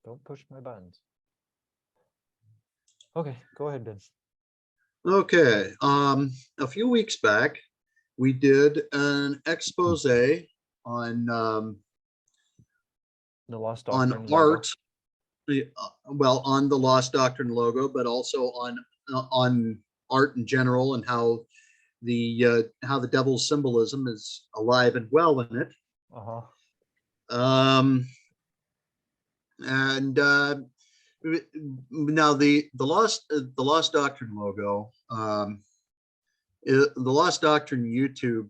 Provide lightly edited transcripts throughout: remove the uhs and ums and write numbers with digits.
Don't push my buttons. Okay, go ahead, Ben. Okay. A few weeks back, we did an expose on The Lost Doctrine on logo. art. Well, on the Lost Doctrine logo, but also on art in general and how the devil's symbolism is alive and well in it. And now the Lost Doctrine logo, the Lost Doctrine YouTube,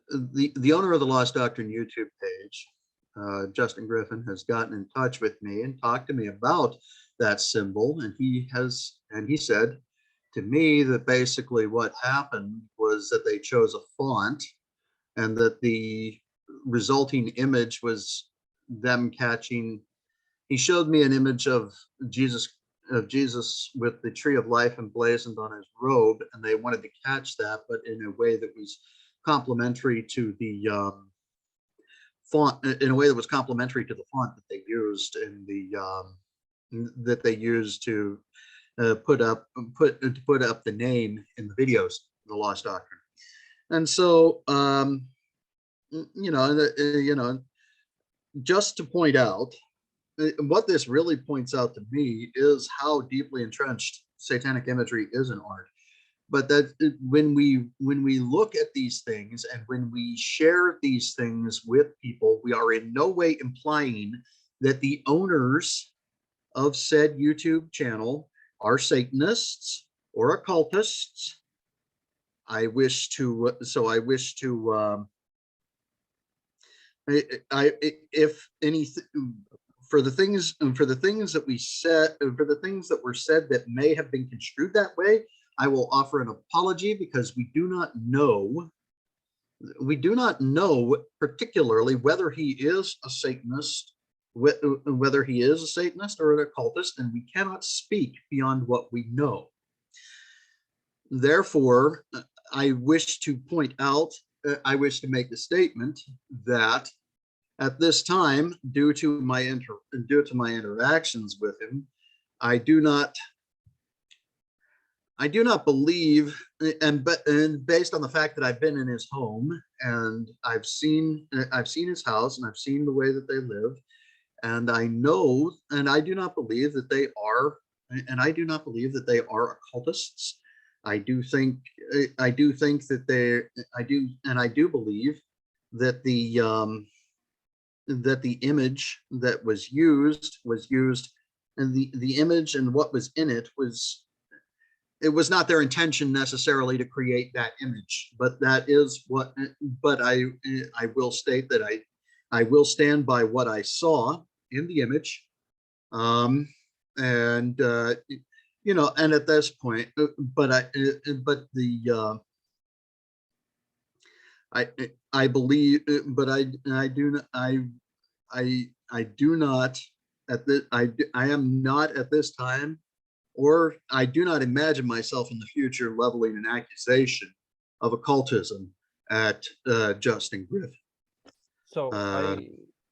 the owner of the Lost Doctrine YouTube page, Justin Griffin, has gotten in touch with me and talked to me about that symbol, and he said to me that basically what happened was that they chose a font, and that the resulting image was them catching. He showed me an image of Jesus with the tree of life emblazoned on his robe, and they wanted to catch that, but in a way that was complementary to the font, in a way that was complementary to the font that they used in the to put up the name in the videos, the Lost Doctrine. And so just to point out, what this really points out to me is how deeply entrenched satanic imagery is in art. But that when we look at these things and when we share these things with people, we are in no way implying that the owners of said YouTube channel are Satanists or occultists. If anything, for the things that we said, for the things that were said that may have been construed that way, I will offer an apology, because we do not know particularly whether he is a Satanist, whether he is a Satanist or an occultist, and we cannot speak beyond what we know. Therefore, I wish to make the statement that at this time, due to my interactions with him, I do not believe, and based on the fact that I've been in his home and I've seen his house and I've seen the way that they live, and I know, and I do not believe that they are occultists. I do believe that the image that was used, and the image and what was in it was not their intention necessarily to create that image, but that is what. But I will state that I will stand by what I saw in the image, and and at this point, I believe, but I do not I am not at this time, or I do not imagine myself in the future leveling an accusation of occultism at Justin Griffin. So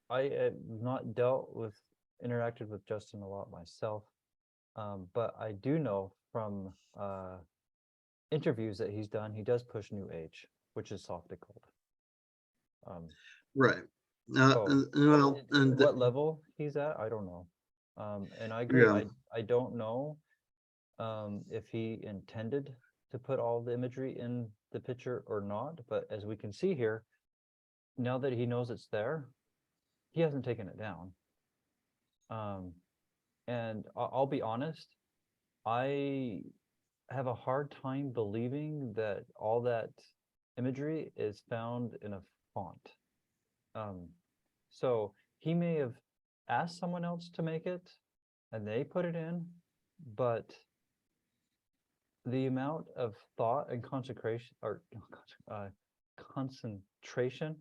I have not interacted with Justin a lot myself, but I do know from interviews that he's done, he does push New Age, which is softly called. Right. What level he's at, I don't know. And I agree. Yeah. I don't know if he intended to put all the imagery in the picture or not, but as we can see here, now that he knows it's there, he hasn't taken it down. And I'll be honest, I have a hard time believing that all that imagery is found in a font. So he may have asked someone else to make it and they put it in, but the amount of thought and concentration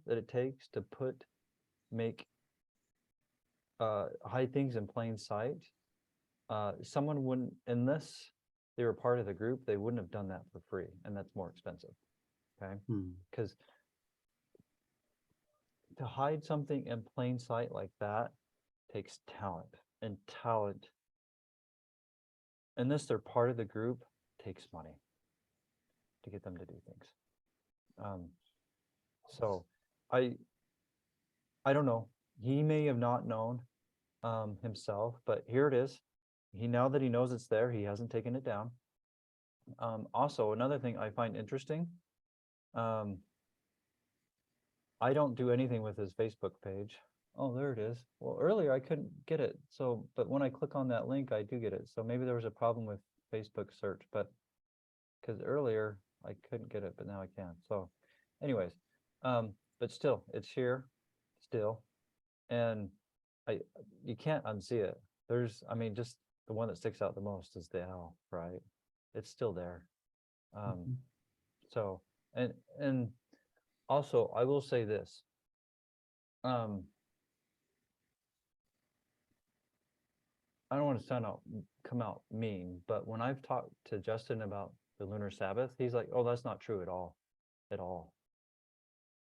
that it takes to make hide things in plain sight, someone wouldn't, unless they were part of the group, they wouldn't have done that for free, and that's more expensive. Okay, because to hide something in plain sight like that takes talent, and talent, unless they're part of the group, takes money to get them to do things. So I don't know. He may have not known himself, but here it is. Now that he knows it's there, he hasn't taken it down. Also, another thing I find interesting, I don't do anything with his Facebook page. Oh, there it is. Well, earlier I couldn't get it. So, but when I click on that link, I do get it. So maybe there was a problem with Facebook search, but because earlier I couldn't get it, but now I can. So anyways, but still, it's here still. And you can't unsee it. I mean, just the one that sticks out the most is the L, right? It's still there. So, and also I will say this. I don't want to come out mean, but when I've talked to Justin about the lunar Sabbath, he's like, oh, that's not true at all.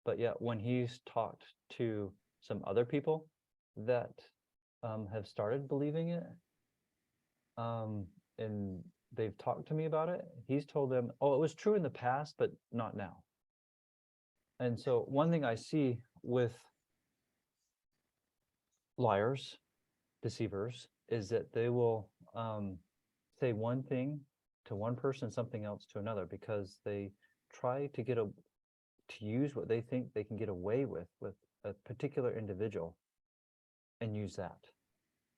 But yet when he's talked to some other people that have started believing it, and they've talked to me about it, he's told them, oh, it was true in the past, but not now. And so one thing I see with liars, deceivers, is that they will say one thing to one person, something else to another, because they try to use what they think they can get away with a particular individual and use that.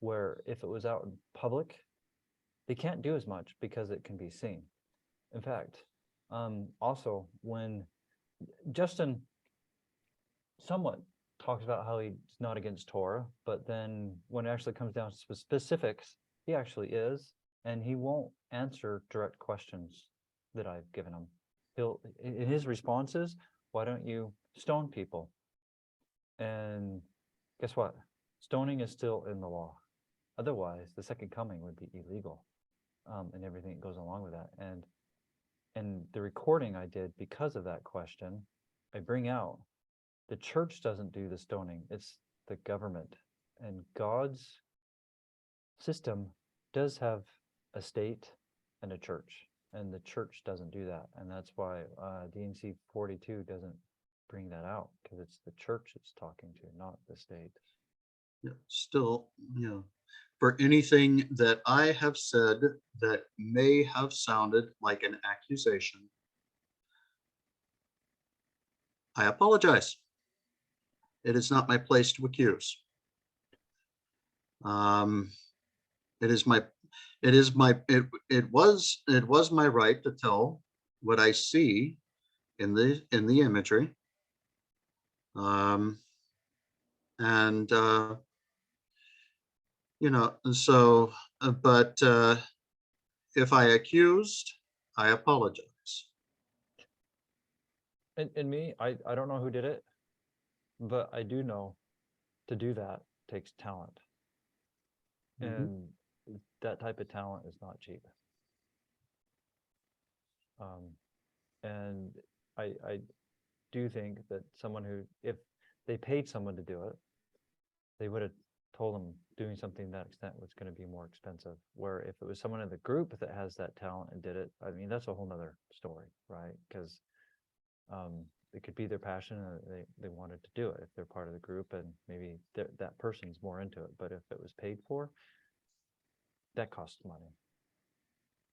Where if it was out in public, they can't do as much because it can be seen. In fact, also when Justin somewhat talks about how he's not against Torah, but then when it actually comes down to specifics, he actually is, and he won't answer direct questions that I've given him. In his responses, why don't you stone people? And guess what? Stoning is still in the law. Otherwise, the second coming would be illegal, and everything that goes along with that. And the recording I did because of that question, I bring out the church doesn't do the stoning, it's the government. And God's system does have a state and a church, and the church doesn't do that. And that's why DNC 42 doesn't bring that out, because it's the church it's talking to, not the state. Yeah, still, for anything that I have said that may have sounded like an accusation, I apologize. It is not my place to accuse. It was my right to tell what I see in the imagery. But if I accused, I apologize. And me, I don't know who did it, but I do know to do that takes talent. And that type of talent is not cheap. And I do think that someone who, if they paid someone to do it, they would have told them doing something to that extent was going to be more expensive. Where if it was someone in the group that has that talent and did it, I mean, that's a whole nother story, right? Because it could be their passion and they wanted to do it if they're part of the group, and maybe that person's more into it. But if it was paid for, that costs money,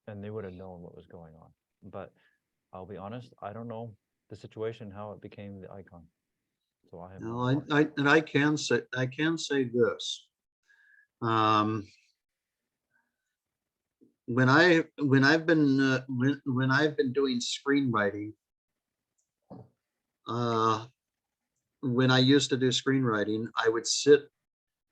and they would have known what was going on. But I'll be honest, I don't know the situation, how it became the icon. So I have no, I can say this. When I've been doing screenwriting, when I used to do screenwriting, I would sit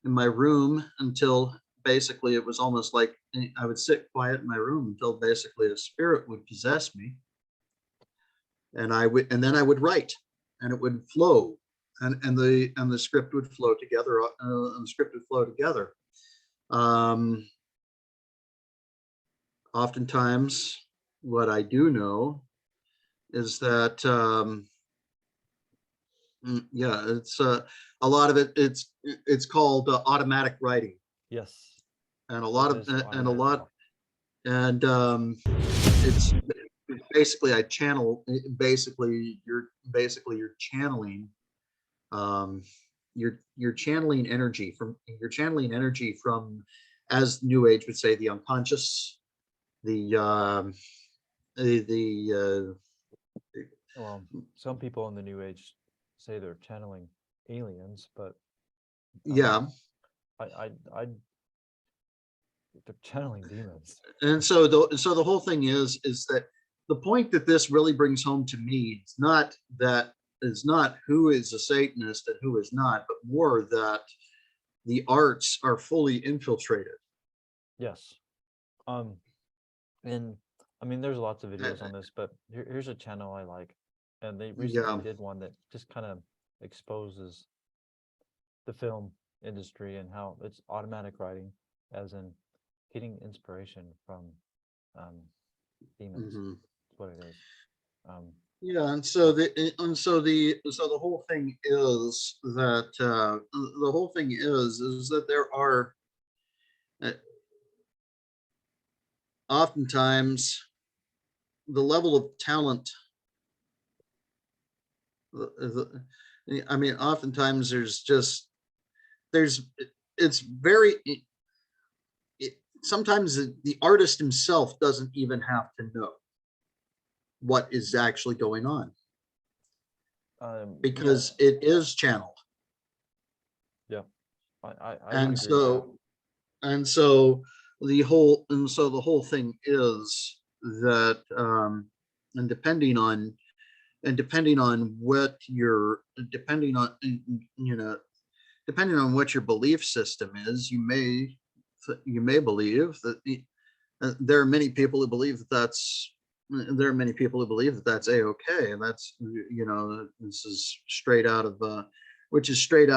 in my room until basically it was almost like I would sit quiet in my room until basically a spirit would possess me, and then I would write, and it would flow, and the script would flow together, Oftentimes, what I do know is that Yeah, it's a lot of it. It's called automatic writing, Yes, and a what lot of is and a automatic lot writing? and it's basically I channel. You're channeling. Um, you're channeling energy from as New Age would say, the unconscious, the the Well, some people in the New Age say they're channeling aliens, but yeah. I, I, I, they're channeling demons. And so the whole thing is that the point that this really brings home to me is not who is a Satanist and who is not, but more that the arts are fully infiltrated. Yes. Um, and I mean, there's lots of Uh, videos on this, but here's a channel I like, and they recently Yeah. did one that just kind of exposes the film industry and how it's automatic writing, as in getting inspiration from um, demons. Mhm. That's what it is. Um, Yeah, but so the whole thing is that there are uh, oftentimes the level of talent. I mean, oftentimes there's it's very sometimes the artist himself doesn't even have to know what is actually going on yeah, because it is channeled. yeah, I would And agree with that. and so the whole thing is that and depending on depending on what your depending on you know depending on what your belief system is, you may believe that there are many people who believe that that's a-okay, and that's this is straight out of which is straight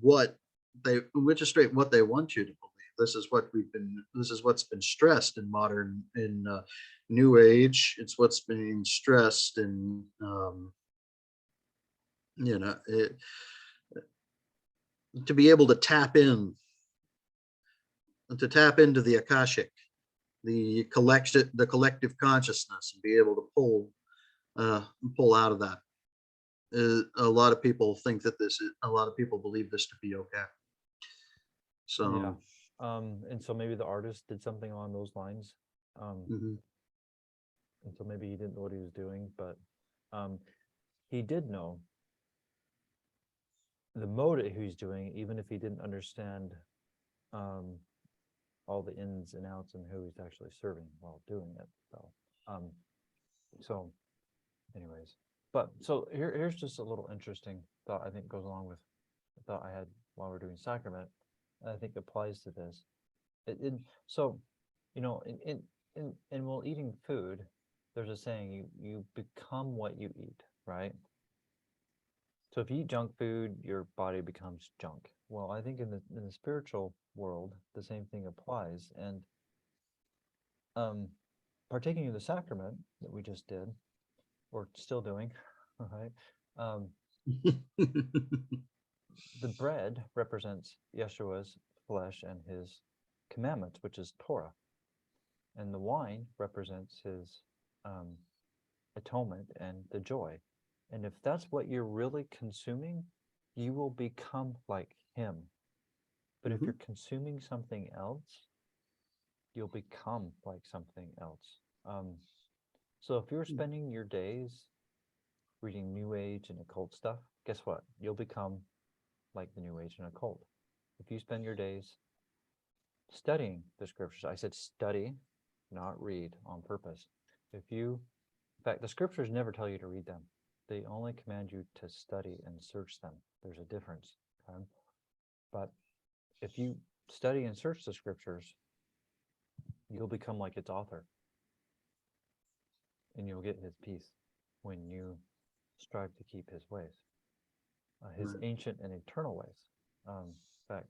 what what they want you to believe. This is what's been stressed in modern in New Age. It's what's being stressed in you know it, to be able to tap into the Akashic, the collective consciousness, and be able to pull out of that. A lot of people think that a lot of people believe this to be okay. Yeah. So And so maybe the artist did something along those lines. mhm. And so maybe he didn't know what he was doing, but um, he did know the motive he's doing, even if he didn't understand um, all the ins and outs and who he's actually serving while doing it. Um, so anyways, but so here's just a little interesting thought I think goes along with the thought I had while we're doing sacrament. And I think applies to this. So, while eating food, there's a saying, you become what you eat, right? So if you eat junk food, your body becomes junk. Well, I think in the spiritual world, the same thing applies. And um, partaking of the sacrament that we just did, or still doing, right? Um, the bread represents Yeshua's flesh and his commandments, which is Torah, and the wine represents his um, atonement and the joy. And if that's what you're really consuming, you will become like him. But if Mhm. you're consuming something else, you'll become like something else. So if you're spending your days reading New Age and occult stuff, guess what? You'll become like the New Age and occult. If you spend your days studying the scriptures, I said study, not read on purpose. In fact, the scriptures never tell you to read them. They only command you to study and search them. There's a difference. Okay? But if you study and search the scriptures, you'll become like its author, and you'll get his peace when you strive to keep his ways, his Right. ancient and eternal ways. In fact,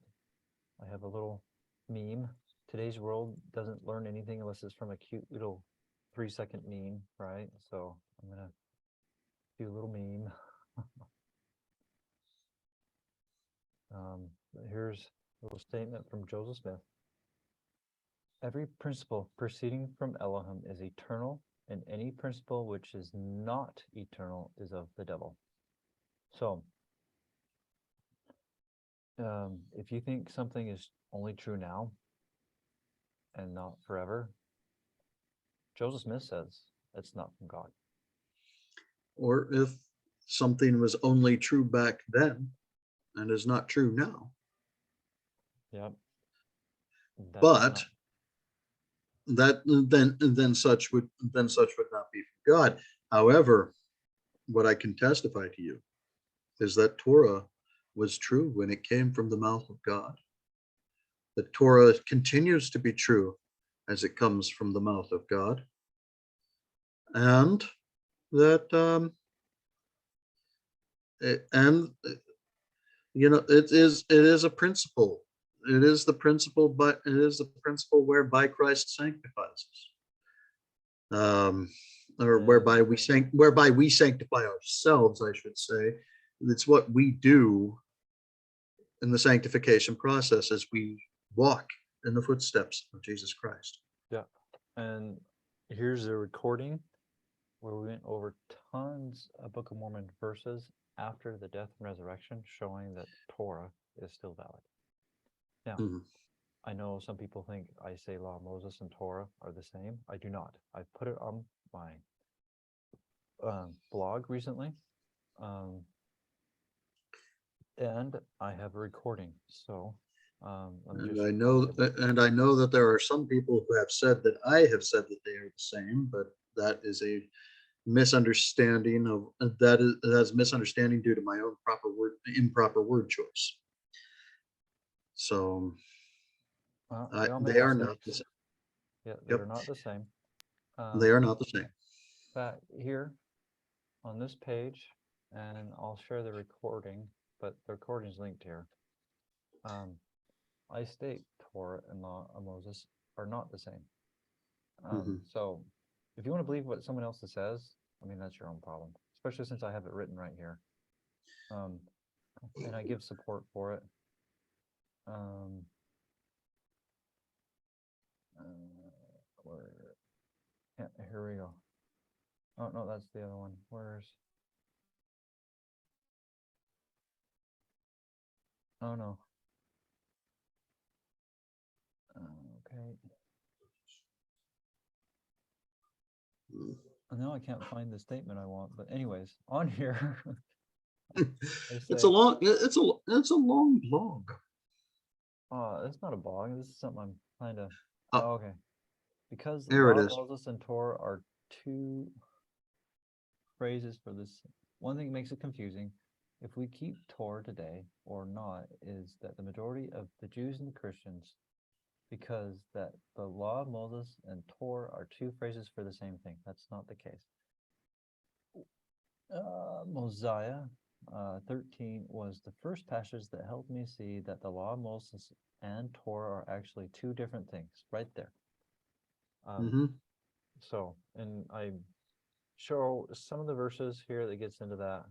I have a little meme. Today's world doesn't learn anything unless it's from a cute little 3-second meme, right? So I'm gonna do a little meme. here's a little statement from Joseph Smith. Every principle proceeding from Elohim is eternal, and any principle which is not eternal is of the devil. So, if you think something is only true now and not forever, Joseph Smith says it's not from God. Or if something was only true back then and is not true now. Yep. But then such would not be from God. However, what I can testify to you is that Torah was true when it came from the mouth of God. The Torah continues to be true as it comes from the mouth of God, and that it is a principle. It is the principle, but it is the principle whereby Christ sanctifies us, or whereby we sanctify ourselves, I should say. It's what we do in the sanctification process as we walk in the footsteps of Jesus Christ. Yeah, and here's a recording where we went over tons of Book of Mormon verses after the death and resurrection, showing that Torah is still valid. Now, I know some people think I say Law of Moses and Torah are the same. I do not. I've put it on my blog recently, and I have a recording. So, I know that there are some people who have said that I have said that they are the same, but that is a misunderstanding of that's misunderstanding due to my own improper word choice. So they are not the same. Yeah, they're not the same. They are not the same. But here on this page, and I'll share the recording, but the recording is linked here. I state Torah and Law of Moses are not the same. So if you want to believe what someone else says, I mean, that's your own problem, especially since I have it written right here. And I give support for it. Yeah, here we go. Oh, no, that's the other one. Oh, no. Okay. Now I can't find the statement I want, but anyways, on here. It's a long blog. Oh, it's not a blog. This is something I'm kind of. Oh, okay. Because there it Law, is. Moses, and Torah are two phrases for this. One thing that makes it confusing, if we keep Torah today or not, is that the majority of the Jews and the Christians, because that the Law of Moses and Torah are two phrases for the same thing. That's not the case. Mosiah 13 was the first passage that helped me see that the Law of Moses and Torah are actually two different things, right there. So, and I show some of the verses here that gets into that.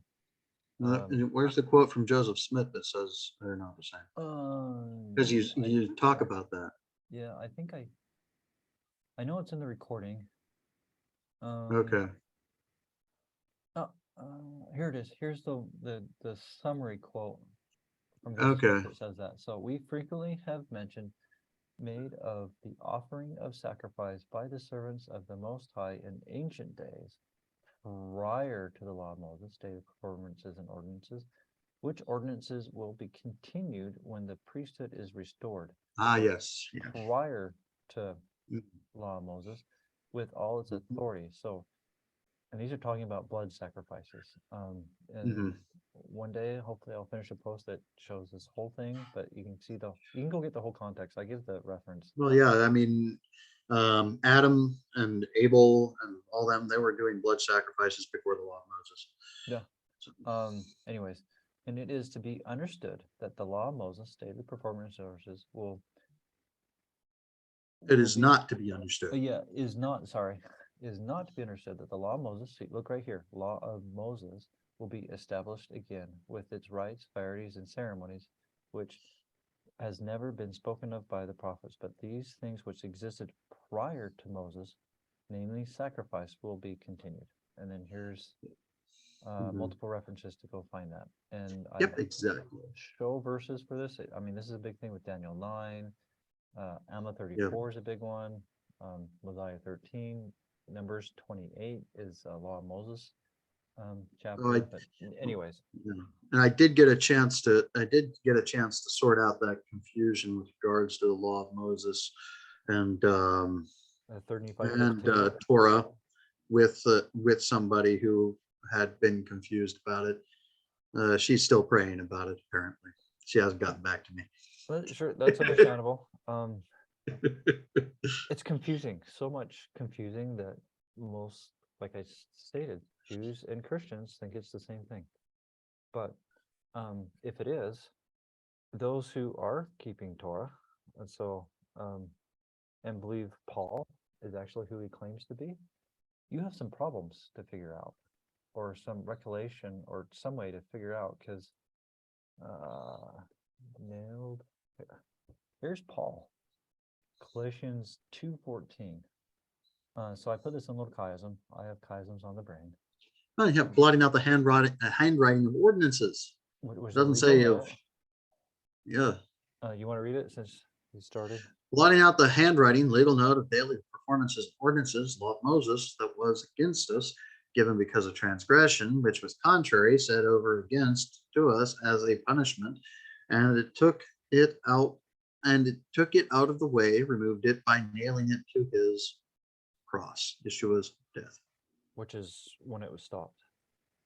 And where's the quote from Joseph Smith that says they're not the same? Because you talk about that. Yeah, I think I know it's in the recording. Okay. Here it is. Here's the summary quote from Okay. Smith that says that. So we frequently have mentioned made of the offering of sacrifice by the servants of the Most High in ancient days, prior to the Law of Moses, stated performances and ordinances, which ordinances will be continued when the priesthood is restored. Yes. Prior to Law of Moses, with all its authority. So, and these are talking about blood sacrifices. And one day, hopefully, I'll finish a post that shows this whole thing, but you can see you can go get the whole context. I give the reference. Well, yeah, I mean, Adam and Abel and all them, they were doing blood sacrifices before the Law of Moses. Yeah. So. Anyways, and it is to be understood that the Law of Moses stated performance services will. It is not to be understood. Yeah, is not to be understood that the Law of Moses, see, look right here, Law of Moses will be established again with its rites, varieties, and ceremonies, which has never been spoken of by the prophets, but these things which existed prior to Moses, namely sacrifice, will be continued. And then here's multiple references to go find that. And I Yep, exactly. show verses for this. I mean, this is a big thing with Daniel 9. Alma Yep. 34 is a big one. Mosiah 13. Numbers 28 is Law of Moses chapter. But anyways. Yeah. And I did get a chance to sort out that confusion with regards to the Law of Moses and Torah with somebody who had been confused about it. She's still praying about it, apparently. She hasn't gotten back to me. Well, sure, that's understandable. It's confusing, so much confusing that most, like I stated, Jews and Christians think it's the same thing. But if it is, those who are keeping Torah, and so and believe Paul is actually who he claims to be, you have some problems to figure out, or some recollection, or some way to figure out, because nailed. Here's Paul, Galatians 2:14. So I put this in little chiasm. I have chiasms on the brain. Oh, you have blotting out the handwriting of ordinances. Which doesn't say of. Yeah. You want to read it since you started? Blotting out the handwriting, legal note of daily performances and ordinances, law of Moses that was against us, given because of transgression, which was contrary, said over against to us as a punishment, and it took it out of the way, removed it by nailing it to his cross, Yeshua's death. Which is when it was stopped,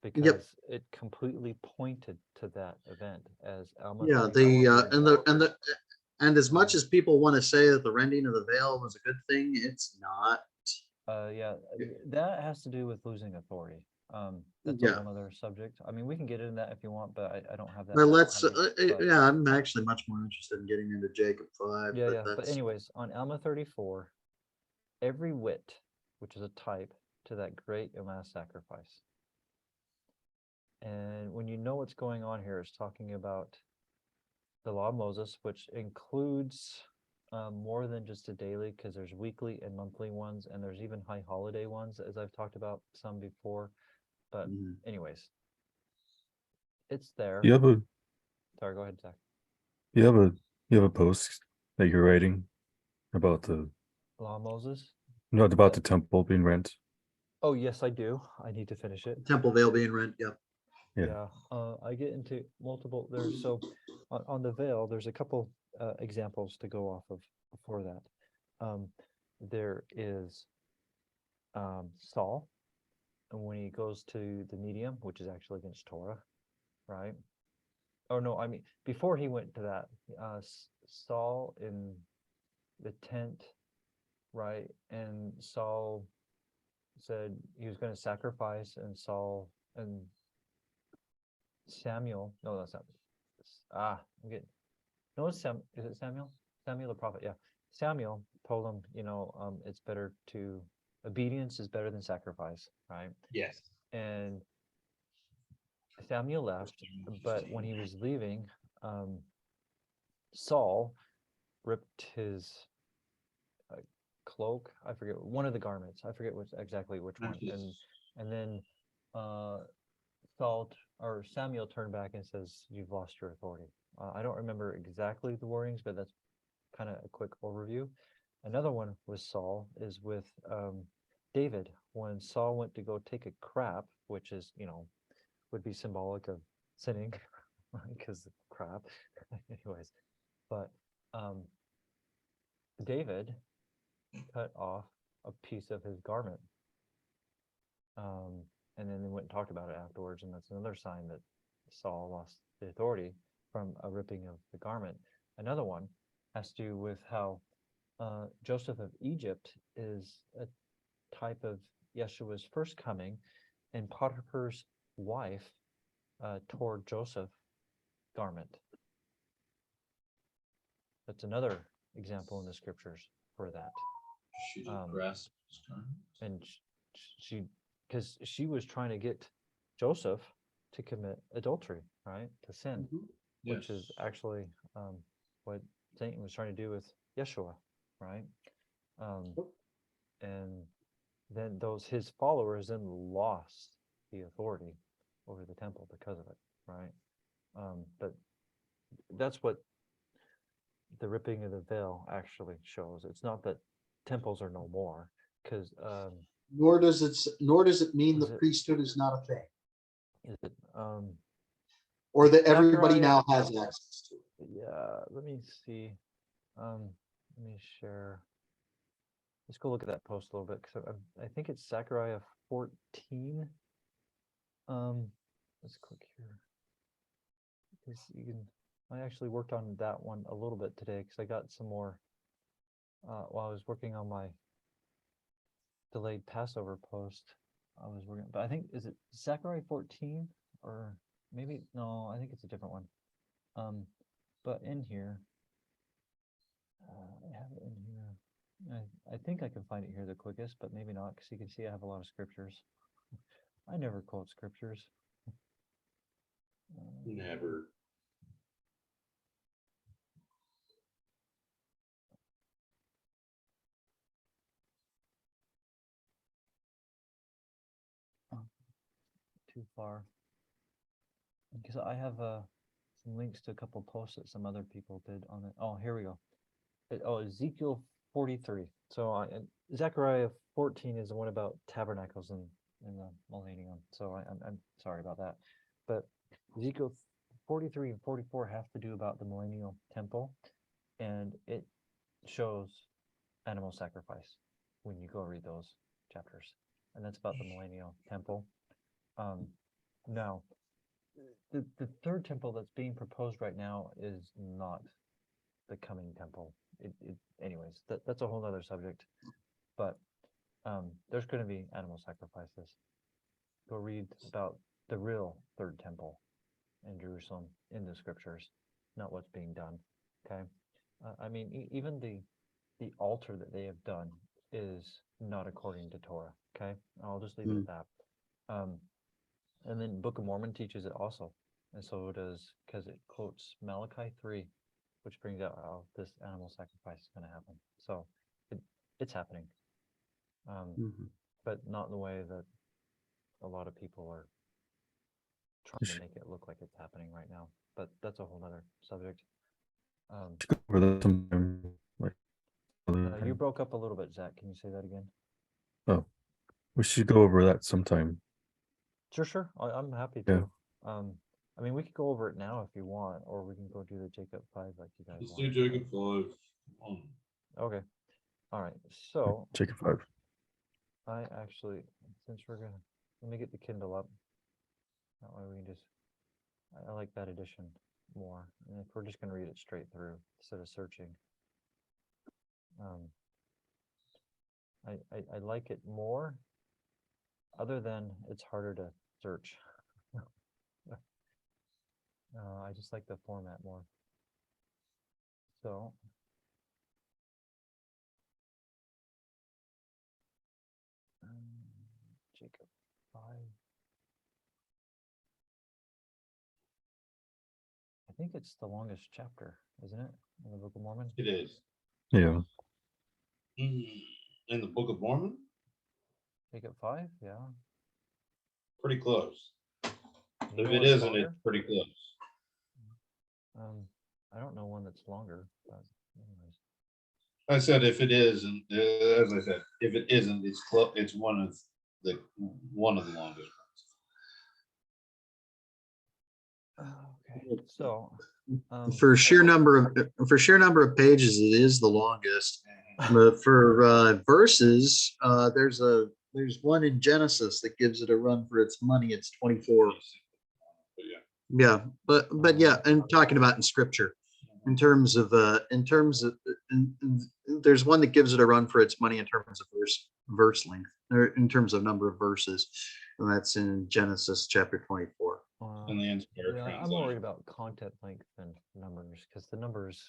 because it completely pointed to that event as Alma. Yeah, and as much as people want to say that the rending of the veil was a good thing, it's not. Yeah, that has to do with losing authority. That's a whole other subject. I mean, we can get into that if you want, but I don't have that. Well, I'm actually much more interested in getting into Jacob 5. Yeah, but anyways, on Alma 34, every whit, which is a type to that great and last sacrifice. And when you know what's going on here, it's talking about the law of Moses, which includes more than just a daily, because there's weekly and monthly ones, and there's even high holiday ones, as I've talked about some before. But anyways, it's there. Sorry, go ahead, Zach. You have a post that you're writing about the law of Moses? No, about the temple being rent. Oh, yes, I do. I need to finish it. Temple veil being rent. Yep. Yeah. I get into multiple. There's so on the veil. There's a couple examples to go off of before that. There is Saul, and when he goes to the medium, which is actually against Torah, right? Oh no, I mean before he went to that, Saul in the tent, right? And Saul said he was going to sacrifice, and Saul and Samuel. No, that's not. I'm getting. No, it's Sam. Is it Samuel? Samuel the prophet. Yeah. Samuel told him, it's better to obedience is better than sacrifice, right? Yes. And Samuel left, but when he was leaving, Saul ripped his cloak. I forget one of the garments. I forget exactly which one. And then Samuel turned back and says, "You've lost your authority." I don't remember exactly the wordings, but that's kind of a quick overview. Another one with Saul is with David. When Saul went to go take a crap, which is, would be symbolic of sinning, because crap. Anyways, but David cut off a piece of his garment. And then they went and talked about it afterwards, and that's another sign that Saul lost the authority from a ripping of the garment. Another one has to do with how Joseph of Egypt is a type of Yeshua's first coming, and Potiphar's wife tore Joseph's garment. That's another example in the scriptures for that. She didn't grasp his time. And because she was trying to get Joseph to commit adultery, right? To sin, which is actually what was trying to do with Yeshua, right? And then his followers then lost the authority over the temple because of it, right? But that's what the ripping of the veil actually shows. It's not that temples are no more, because nor does it mean the priesthood is not a thing, is it or that everybody Zechariah- now has access to it. yeah, let me see. Let me share. Let's go look at that post a little bit, because I think it's Zechariah 14. Let's click here. Because I actually worked on that one a little bit today, because I got some more while I was working on my delayed Passover post. I was working, but I think, is it Zechariah 14, or maybe no? I think it's a different one. But in here, I have it in here. I think I can find it here the quickest, but maybe not, because you can see I have a lot of scriptures. I never quote scriptures. Never. Too far, because I have some links to a couple posts that some other people did on it. Oh, here we go. Ezekiel 43. So Zechariah 14 is the one about tabernacles in the millennium. So I'm sorry about that, but Ezekiel 43 and 44 have to do about the millennial temple, and it shows animal sacrifice when you go read those chapters, and that's about the millennial temple. Now, the third temple that's being proposed right now is not the coming temple. Anyways, that's a whole other subject. But there's going to be animal sacrifices. Go read about the real third temple in Jerusalem in the scriptures, not what's being done. Okay, I mean, even the altar that they have done is not according to Torah. Okay, I'll just leave it at that. And then Book of Mormon teaches it also, and so does, because it quotes Malachi 3, which brings out how this animal sacrifice is going to happen. So it's happening, but not in the way that a lot of people are trying to make it look like it's happening right now. But that's a whole other subject. Over that sometime, like, You broke up a little bit, Zach. Can you say that again? oh, we should go over that sometime. Sure. I'm happy Yeah. to. I mean, we could go over it now if you want, or we can go do the Jacob 5 like you guys Let's want. do Jacob 5. Come on. Okay. All right. So Jacob 5. I actually, since we're gonna, let me get the Kindle up. That way we can just, I like that edition more. And if we're just gonna read it straight through instead of searching. I like it more, other than it's harder to search. I just like the format more. So Jacob 5. I think it's the longest chapter, isn't it, in the Book of Mormon? It is. Yeah. In the Book of Mormon? Jacob 5, yeah. Pretty close. You If know it what's isn't, it's longer? pretty close. I don't know one that's longer, but anyways. I said if it isn't, as I said, if it isn't, it's close. It's one of the longest Okay, so For sheer number of pages, it is the longest. But for verses, there's one in Genesis that gives it a run for its money. It's 24. But yeah. Yeah, but yeah, and talking about in scripture, in terms of there's one that gives it a run for its money in terms of verse length, or in terms of number of verses, and that's in Genesis chapter 24. And the Inspired yeah, I'm Translation. worried about content length than numbers, because the numbers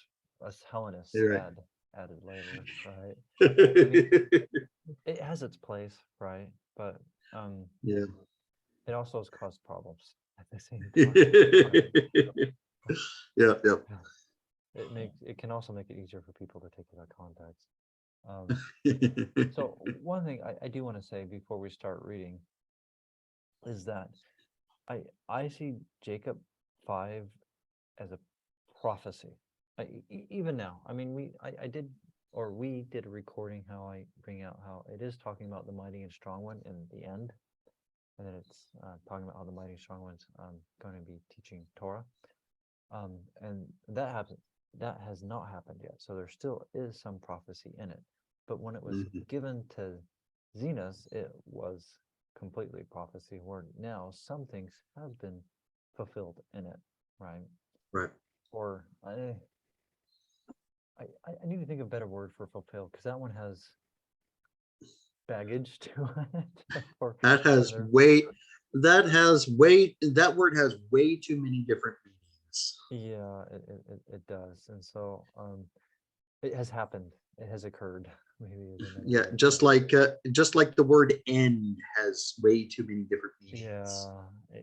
us Hellenists You're right. added later, right? It has its place, right? But Yeah. it also has caused problems at the same time. Right? Yeah. it can also make it easier for people to take it out of context. So one thing I do want to say before we start reading is that I see Jacob 5 as a prophecy. Even now, I mean, we did a recording how I bring out how it is talking about the mighty and strong one in the end, and then it's talking about how the mighty and strong one's going to be teaching Torah, and that has not happened yet. So there still is some prophecy in it, but when it was given to Zenos, it was completely prophecy. Where now some things have been fulfilled in it, right? Right. Or I need to think of a better word for fulfilled, because that one has baggage to it. That has way, that word has way too many different meanings. Yeah, it does. And so it has happened. It has occurred. Maybe Yeah, just like the word end has way too many different meanings. Yeah.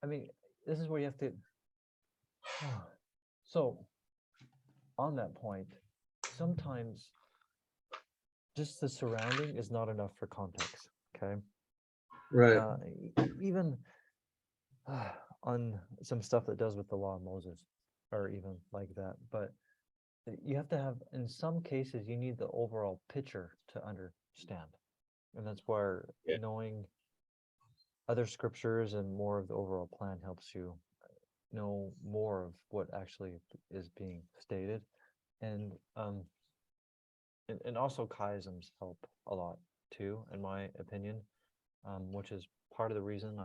I mean, this is where you have to. So on that point, sometimes just the surrounding is not enough for context. Okay. Right. Even on some stuff that does with the law of Moses, or even like that. But you have to have, in some cases, you need the overall picture to understand. And that's where knowing other scriptures and more of the overall plan helps you know more of what actually is being stated. And also chiasms help a lot too, in my opinion, which is part of the reason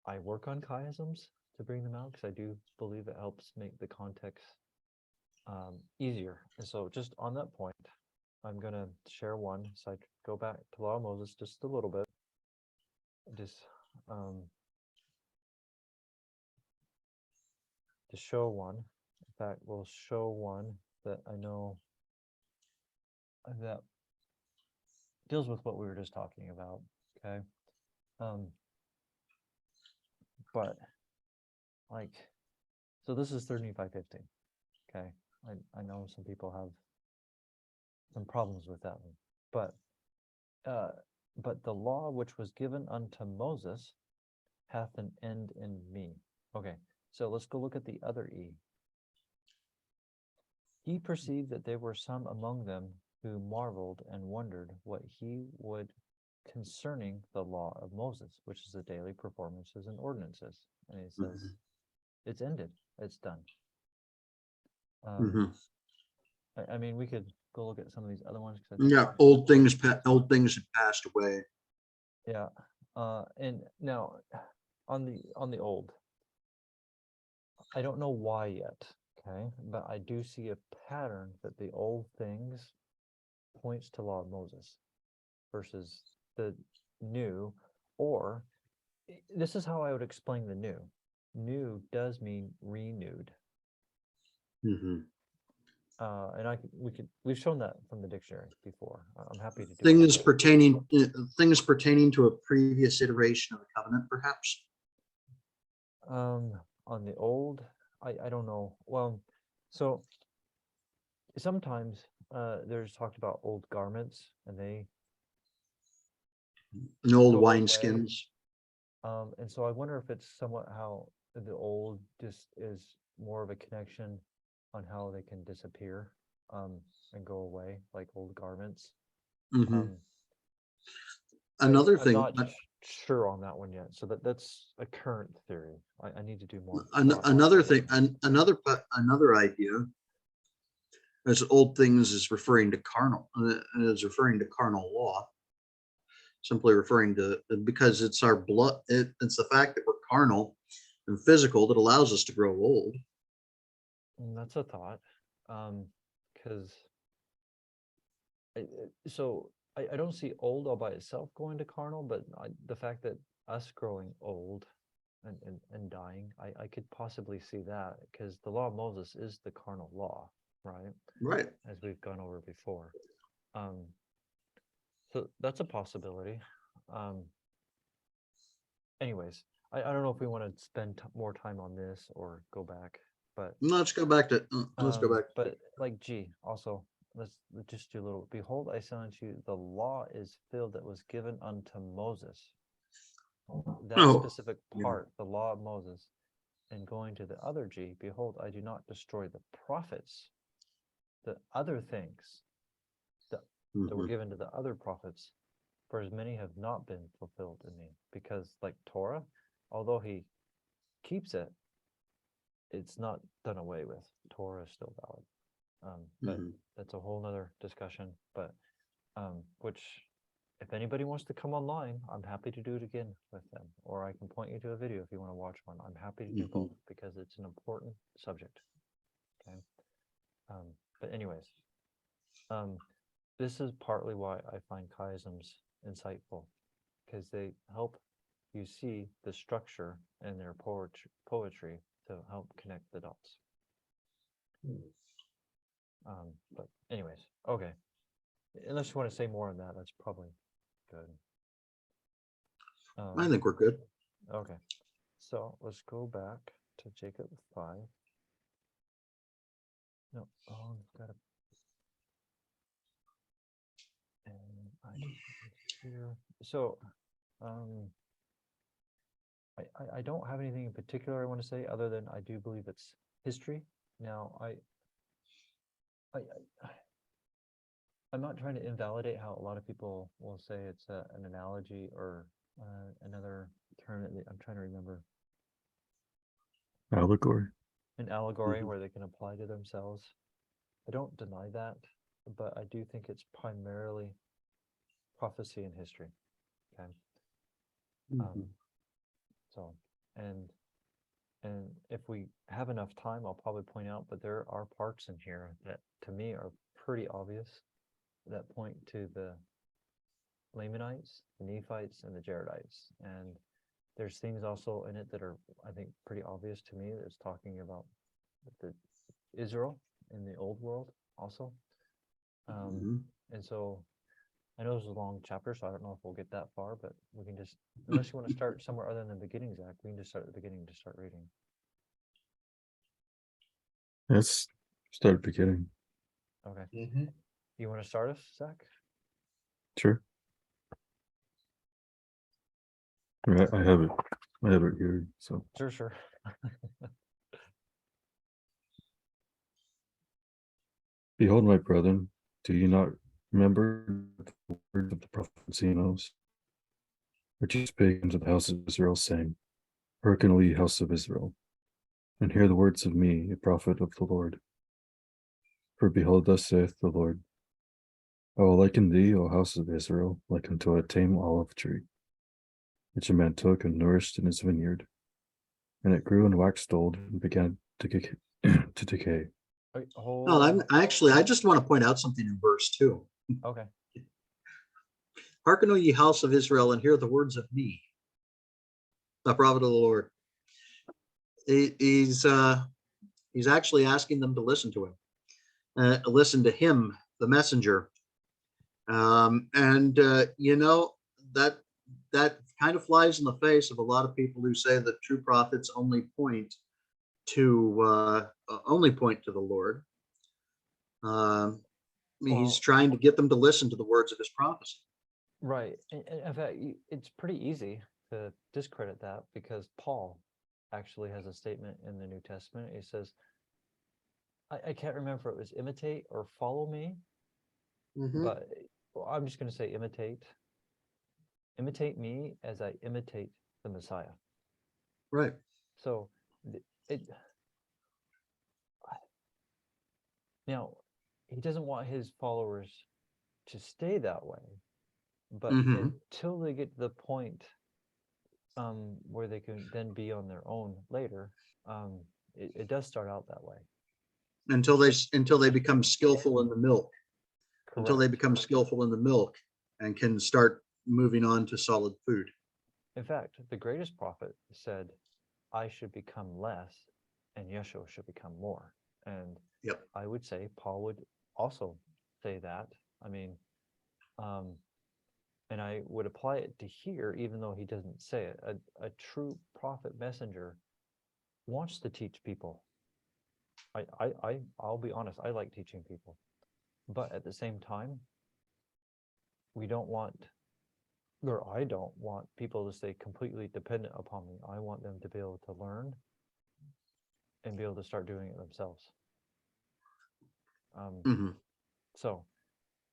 I work on chiasms to bring them out, because I do believe it helps make the context easier. And so just on that point, I'm going to share one. So I go back to Law of Moses just a little bit. Just to show one. In fact, we'll show one that I know that deals with what we were just talking about. Okay. But like, so this is 35:15. Okay. I know some people have some problems with that one, but the law which was given unto Moses hath an end in me. Okay, so let's go look at the other E. He perceived that there were some among them who marveled and wondered what he would concerning the law of Moses, which is the daily performances and ordinances. And he says, it's ended, it's done. I mean, we could go look at some of these other ones. Yeah, old things have passed away. Yeah, and now on the old, I don't know why yet. Okay, but I do see a pattern that the old things points to law of Moses versus the new, or this is how I would explain the new. New does mean renewed. And we've shown that from the dictionary before. I'm happy to do things pertaining to a previous iteration of the covenant, perhaps. On the old, I don't know. Well, so sometimes there's talked about old garments, and they old wineskins. And so I wonder if it's somewhat how the old just is more of a connection on how they can disappear and go away, like old garments. Another I'm thing, not sure on that one yet. So that's a current theory. I need to do more. Another thing, another idea, as old things is referring to carnal, is referring to carnal law. Simply referring to, because it's our blood, it's the fact that we're carnal and physical that allows us to grow old. And that's a thought, because so I don't see old all by itself going to carnal, but the fact that us growing old and dying, I could possibly see that, because the law of Moses is the carnal law, right? Right. As we've gone over before. So that's a possibility. Anyways, I don't know if we want to spend more time on this or go back but Let's go back to, let's go back. but like G also, let's just do a little. Behold, I say unto you, the law is filled that was given unto Moses. That Oh, specific part, the law of Moses, and going to the other G, behold, I do not destroy the prophets, the other things that were mhm. given to the other prophets, for as many have not been fulfilled in me. Because like Torah, although he keeps it, it's not done away with. Torah is still valid. But Mhm. that's a whole nother discussion. But which, if anybody wants to come online, I'm happy to do it again with them, or I can point you to a video if you want to watch one. I'm happy to do both because it's an important subject. Okay. But anyways, this is partly why I find chiasms insightful, because they help you see the structure in their poetry to help connect the dots. But anyways, okay. Unless you want to say more on that, that's probably good. I think we're good. Okay, so let's go back to Jacob 5. No, oh, got it. And I just here. So, I don't have anything in particular I want to say other than I do believe it's history. Now, I'm not trying to invalidate how a lot of people will say it's an analogy or another term that I'm trying to remember. Allegory. An allegory where they can apply to themselves. I don't deny that, but I do think it's primarily prophecy and history. Okay. So, and if we have enough time, I'll probably point out, but there are parts in here that to me are pretty obvious that point to the Lamanites, the Nephites, and the Jaredites. And there's things also in it that are, I think, pretty obvious to me. That's talking about the Israel in the old world also. And so I know this is a long chapter, so I don't know if we'll get that far, but we can just, unless you want to start somewhere other than the beginning, Zach, we can just start at the beginning to start reading. Let's start beginning. Okay. You want to start us, Zach? Sure. Right, I have it. I have it here. So Sure. behold, my brethren, do you not remember the words of the prophet Zenos, which he spake unto the house of Israel, saying, Hearken, O ye house of Israel, and hear the words of me, a prophet of the Lord. For behold, thus saith the Lord, I will liken thee, O house of Israel, like unto a tame olive tree, which a man took and nourished in his vineyard, and it grew and waxed old and began to decay. No, I just want to point out something in verse 2. Okay. Hearken, O ye house of Israel, and hear the words of me, the prophet of the Lord. He's actually asking them to listen to him, listen to him, the messenger. You know, that kind of flies in the face of a lot of people who say that true prophets only point to the Lord. He's trying to get them to listen to the words of his prophecy. Right. And in fact, it's pretty easy to discredit that because Paul actually has a statement in the New Testament. He says, I can't remember if it was imitate or follow me, but I'm just going to say imitate. Imitate me as I imitate the Messiah. Right. So now he doesn't want his followers to stay that way, but until they get to the point where they can then be on their own later, it does start out that way. Until they become skillful in the milk. Correct. Until they become skillful in the milk and can start moving on to solid food. In fact, the greatest prophet said, I should become less and Yeshua should become more. And I would say Paul would also say that. I mean, and I would apply it to here, even though he doesn't say it. A true prophet messenger wants to teach people I'll be honest, I like teaching people, but at the same time, we don't want, or I don't want people to stay completely dependent upon me. I want them to be able to learn and be able to start doing it themselves. Mhm. So,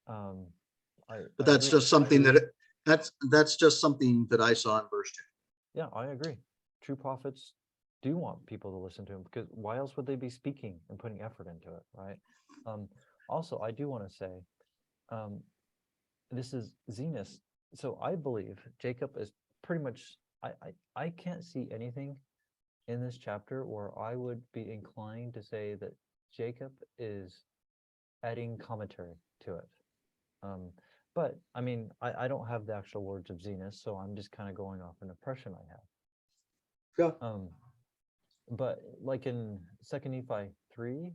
But that's agree- just something agree. that's just something that I saw in verse 2. Yeah, I agree. True prophets do want people to listen to them, because why else would they be speaking and putting effort into it, right? Also, I do want to say, this is Zenos. So I believe Jacob is pretty much, I can't see anything in this chapter where I would be inclined to say that Jacob is adding commentary to it. But I mean, I don't have the actual words of Zenos, so I'm just kind of going off an impression I have. Yeah. But like in 2 Nephi 3,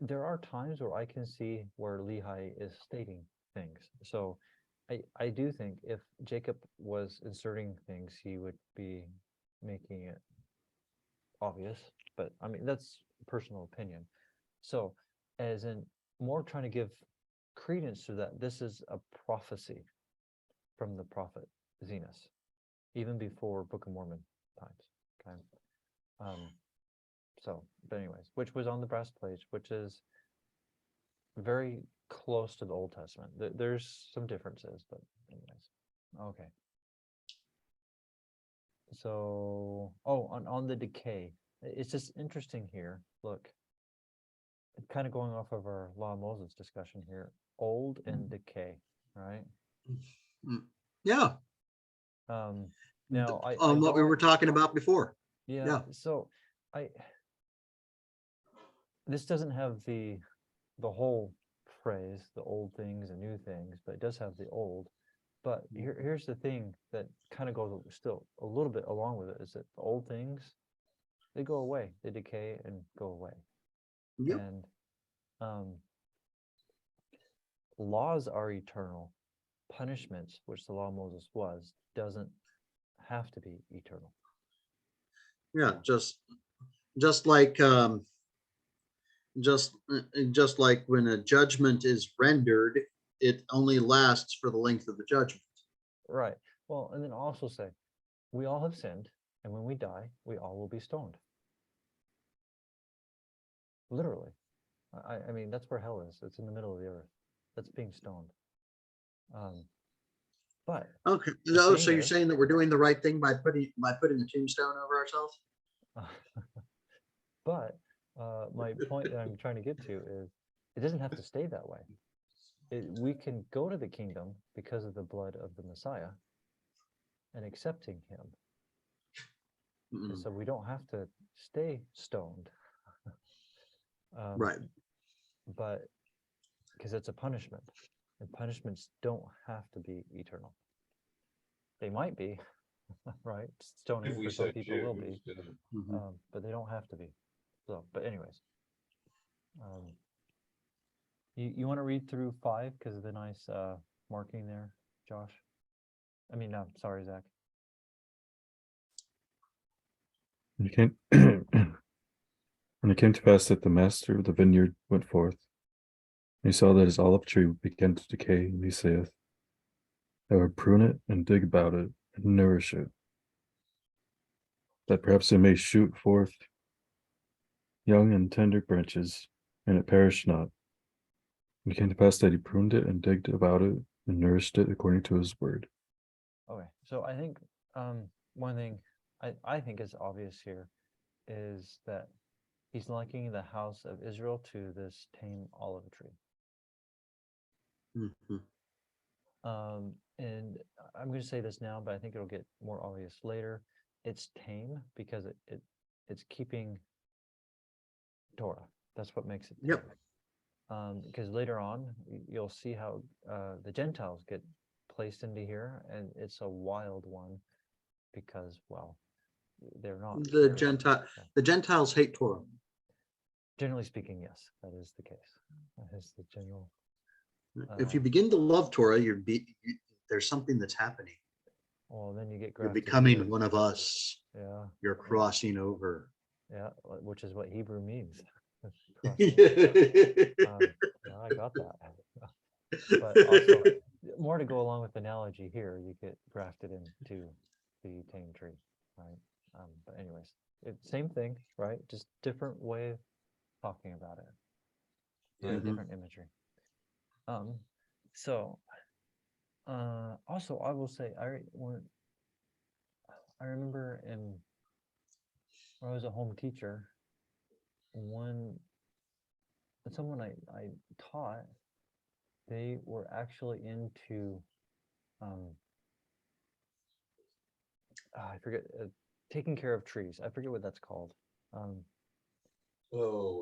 there are times where I can see where Lehi is stating things. So I do think if Jacob was inserting things, he would be making it obvious. But I mean, that's personal opinion. So as in more trying to give credence to that, this is a prophecy from the prophet Zenos, even before Book of Mormon times. Okay. So, but anyways, which was on the breastplate, which is very close to the Old Testament. There's some differences, but anyways. Okay. So, on the decay, it's just interesting here. Look, kind of going off of our Law of Moses discussion here, old and decay, right? Yeah. Now What we were talking about before. Yeah. So this doesn't have the whole phrase, the old things and new things, but it does have the old. But here's the thing that kind of goes still a little bit along with it, is that the old things, they go away, they decay and go away. Yep. And laws are eternal. Punishments, which the law of Moses was, doesn't have to be eternal. Yeah, just like just like when a judgment is rendered, it only lasts for the length of the judgment. Right. Well, and then also say, we all have sinned, and when we die, we all will be stoned. Literally. I mean, that's where hell is. It's in the middle of the earth. That's being stoned. But okay, no, so you're saying that we're doing the right thing by putting a tombstone over ourselves? But my point that I'm trying to get to is, it doesn't have to stay that way. We can go to the kingdom because of the blood of the Messiah and accepting him. And so we don't have to stay stoned. Right. But because it's a punishment, and punishments don't have to be eternal. They might be, right? Stoning for some people will be, but they don't have to be. So, but anyways, you want to read through 5 because of the nice marking there, Josh? I mean, no, sorry, Zach. And it came, and it came to pass that the master of the vineyard went forth, and he saw that his olive tree began to decay, and he saith, I will prune it and dig about it and nourish it, that perhaps it may shoot forth young and tender branches, and it perish not. And it came to pass that he pruned it and digged about it and nourished it according to his word. Okay, so I think one thing I think is obvious here is that he's likening the house of Israel to this tame olive tree. And I'm going to say this now, but I think it'll get more obvious later. It's tame because it's keeping Torah. That's what makes it tame. Yep. Because later on, you'll see how the Gentiles get placed into here, and it's a wild one because, well, they're not. The Gentiles hate Torah. Generally speaking, yes, that is the case. That is the general. If you begin to love Torah, there's something that's happening. Well, then you get You're grafted becoming in. one of us. Yeah. You're crossing over. Yeah, which is what Hebrew means. Yeah. I got that. But also, more to go along with the analogy here, you get grafted into the tame tree, right? But anyways, same thing, right? Just different way of talking about it, right? Mhm. Different imagery. So, also I will say, I remember when I was a home teacher, someone I taught, they were actually into I forget, taking care of trees. I forget what that's called. Oh,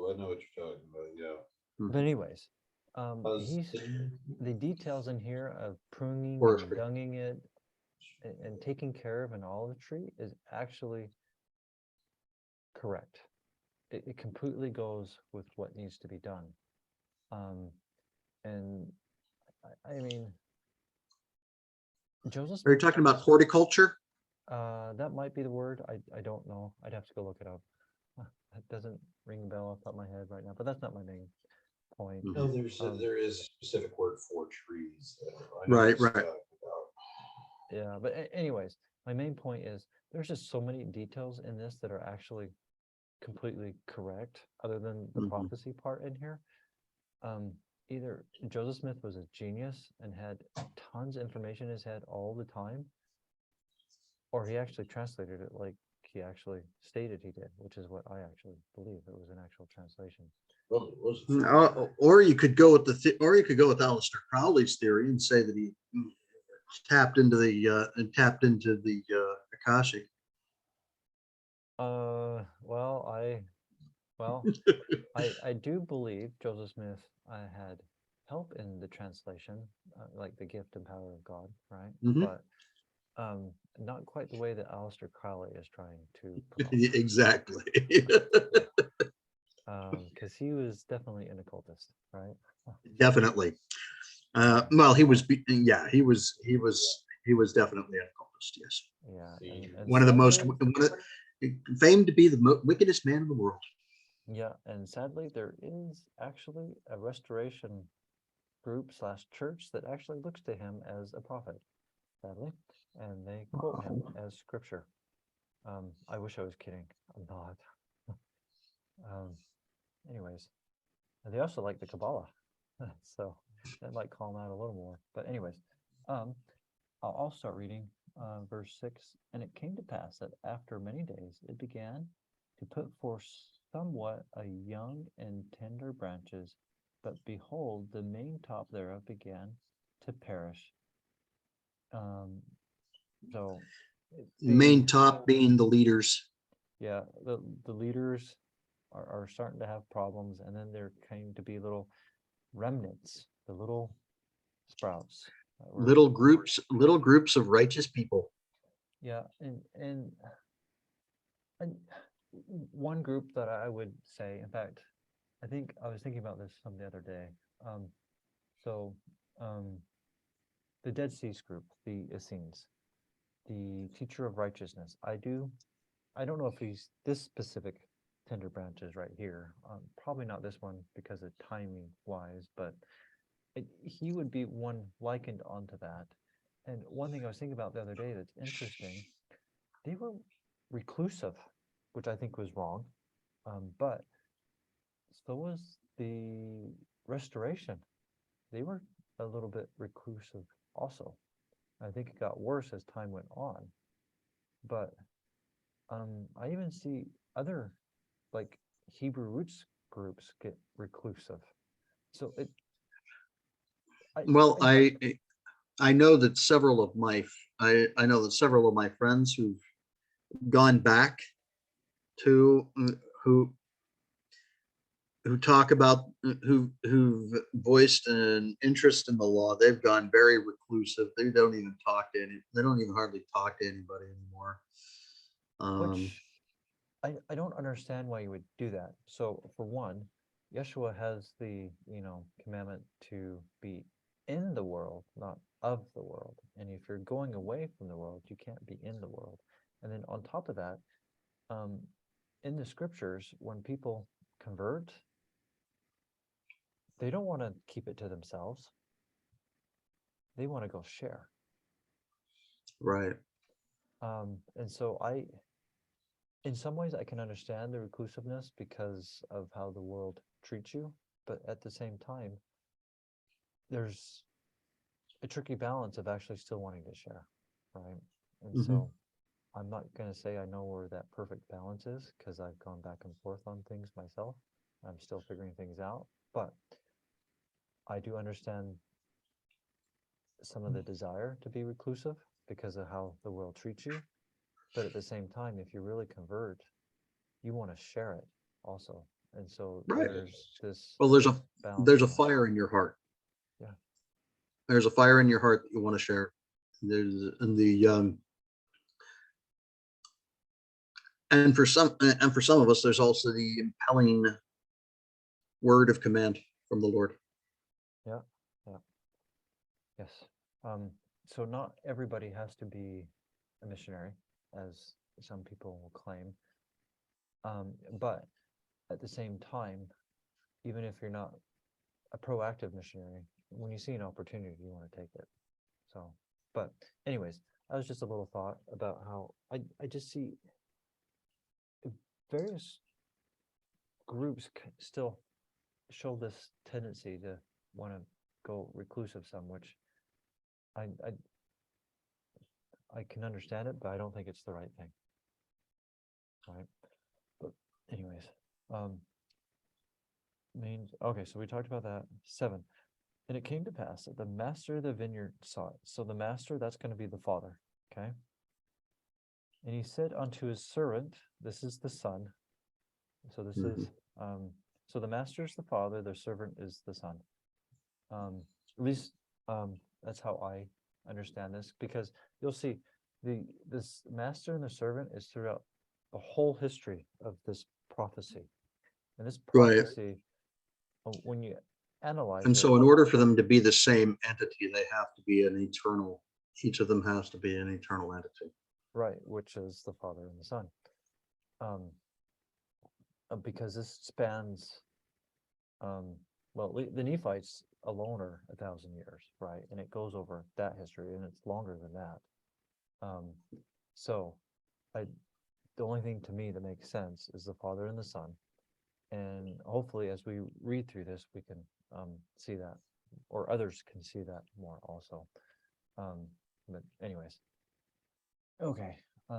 I know what you're talking about, yeah. But anyways, Husband. the details in here of pruning and Forestry. dunging it and taking care of an olive tree is actually correct. It completely goes with what needs to be done. And I mean, Joseph Are you talking about horticulture? that might be the word. I don't know. I'd have to go look it up. That doesn't ring a bell off the top of my head right now, but that's not my main point. Mhm. No, there is a specific word for trees. Right, what right. you're talking about. Yeah, but anyways, my main point is there's just so many details in this that are actually completely correct, other than the Mhm. prophecy part in here. Either Joseph Smith was a genius and had tons of information in his head all the time, or he actually translated it like he actually stated he did, which is what I actually believe. It was an actual translation. Well, it was Or you could go with or you could go with Aleister Crowley's theory and say that he tapped into the Akashic. I do believe Joseph Smith had help in the translation, like the gift and power of God, right? Mhm. But not quite the way that Aleister Crowley is trying to promote. Exactly. Because he was definitely an occultist, right? Definitely. Well, he was definitely an occultist. Yes. Yeah, and One of the most sadly, famed to be the wickedest man in the world. yeah, and sadly, there is actually a restoration group / church that actually looks to him as a prophet, sadly, and they quote him as scripture. I wish I was kidding. I'm not. Anyways, and they also like the Kabbalah, so that might calm out a little more. But anyways, I'll start reading verse 6. And it came to pass that after many days it began to put forth somewhat a young and tender branches, but behold, the main top thereof began to perish. So Main top being the leaders. yeah, the leaders are starting to have problems, and then there came to be little remnants, the little sprouts. Little groups of righteous people. Yeah, and one group that I would say, in fact, I think I was thinking about this some the other day. So the Dead Seas group, the Essenes, the teacher of righteousness. I don't know if he's this specific tender branches right here. Probably not this one because of timing wise, but he would be one likened onto that. And one thing I was thinking about the other day that's interesting, they were reclusive, which I think was wrong. But so was the restoration. They were a little bit reclusive also. I think it got worse as time went on. But I even see other like Hebrew roots groups get reclusive. So Well, I know that several of my friends who've gone back to who talk about who've voiced an interest in the law. They've gone very reclusive. They don't even hardly talk to anybody anymore. which I don't understand why you would do that. So for one, Yeshua has the commandment to be in the world, not of the world. And if you're going away from the world, you can't be in the world. And then on top of that, in the scriptures, when people convert, they don't want to keep it to themselves. They want to go share. Right. And so in some ways, I can understand the reclusiveness because of how the world treats you. But at the same time, there's a tricky balance of actually still wanting to share, right? And so I'm not going to say I know where that perfect balance is, because I've gone back and forth on things myself. I'm still figuring things out, but I do understand some of the desire to be reclusive because of how the world treats you. But at the same time, if you really convert, you want to share it also. And so Right. there's this Well, balance there's a in that. fire in your heart. Yeah. There's a fire in your heart that you want to share. There's and for some of us, there's also the impelling word of command from the Lord. Yeah. Yeah. Yes. So not everybody has to be a missionary, as some people will claim. But at the same time, even if you're not a proactive missionary, when you see an opportunity, you want to take it. So, but anyways, that was just a little thought about how I just see various groups still show this tendency to want to go reclusive some, which I can understand it, but I don't think it's the right thing. Right. But anyways, okay, so we talked about that. 7. And it came to pass that the master of the vineyard saw it. So the master, that's going to be the father. Okay. And he said unto his servant, this is the son. So this is, so the master is the father, the servant is the son. At least that's how I understand this, because you'll see this master and the servant is throughout the whole history of this prophecy. And this prophecy, when you analyze and it, so in order for them to be the same entity, they have to be an eternal, each of them has to be an eternal entity. right, which is the Father and the Son. Because this spans, well, the Nephites alone are 1,000 years, right? And it goes over that history, and it's longer than that. So the only thing to me that makes sense is the Father and the Son. And hopefully, as we read through this, we can see that, or others can see that more also. But anyways, okay.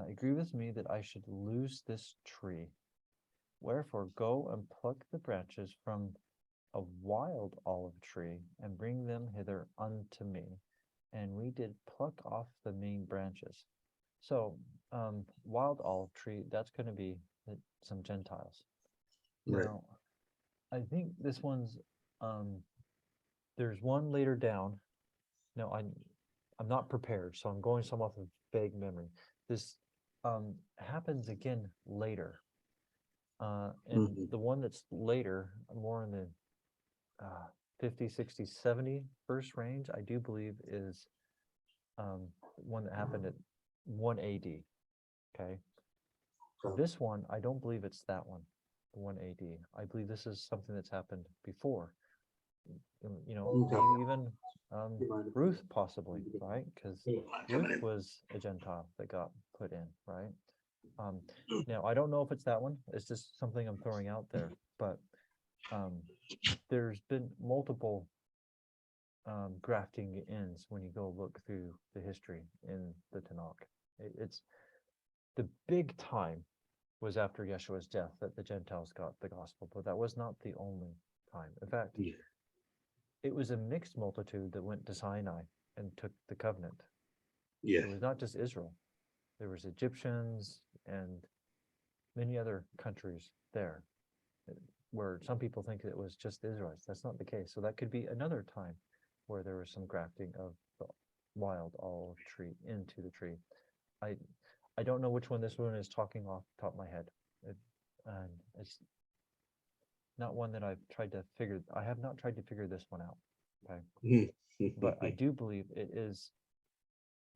It grieveth me that I should lose this tree. Wherefore go and pluck the branches from a wild olive tree, and bring them hither unto me. And we did pluck off the main branches. So, wild olive tree, that's going to be some Gentiles. Right. Now, I think this one's, there's one later down. No, I'm not prepared, so I'm going some off of vague memory. This happens again later. And the one that's later, more in the 50, 60, 70 verse range, I do believe is one that happened at 1 AD. Okay. This one, I don't believe it's that one, the 1 AD. I believe this is something that's happened before. You know, maybe even Ruth possibly, right? Because Ruth was a Gentile that got put in, right? Now, I don't know if it's that one. It's just something I'm throwing out there. But there's been multiple grafting ins when you go look through the history in the Tanak. It's the big time was after Yeshua's death that the Gentiles got the gospel, but that was not the only time. In fact, it was a mixed multitude that went to Sinai and took the covenant. It was not just Israel. There was Egyptians and many other countries there, where some people think it was just the Israelites. That's not the case. So that could be another time where there was some grafting of the wild olive tree into the tree. I don't know which one this one is talking off the top of my head. And it's not one that I've tried to figure. I have not tried to figure this one out. Okay. But I do believe it is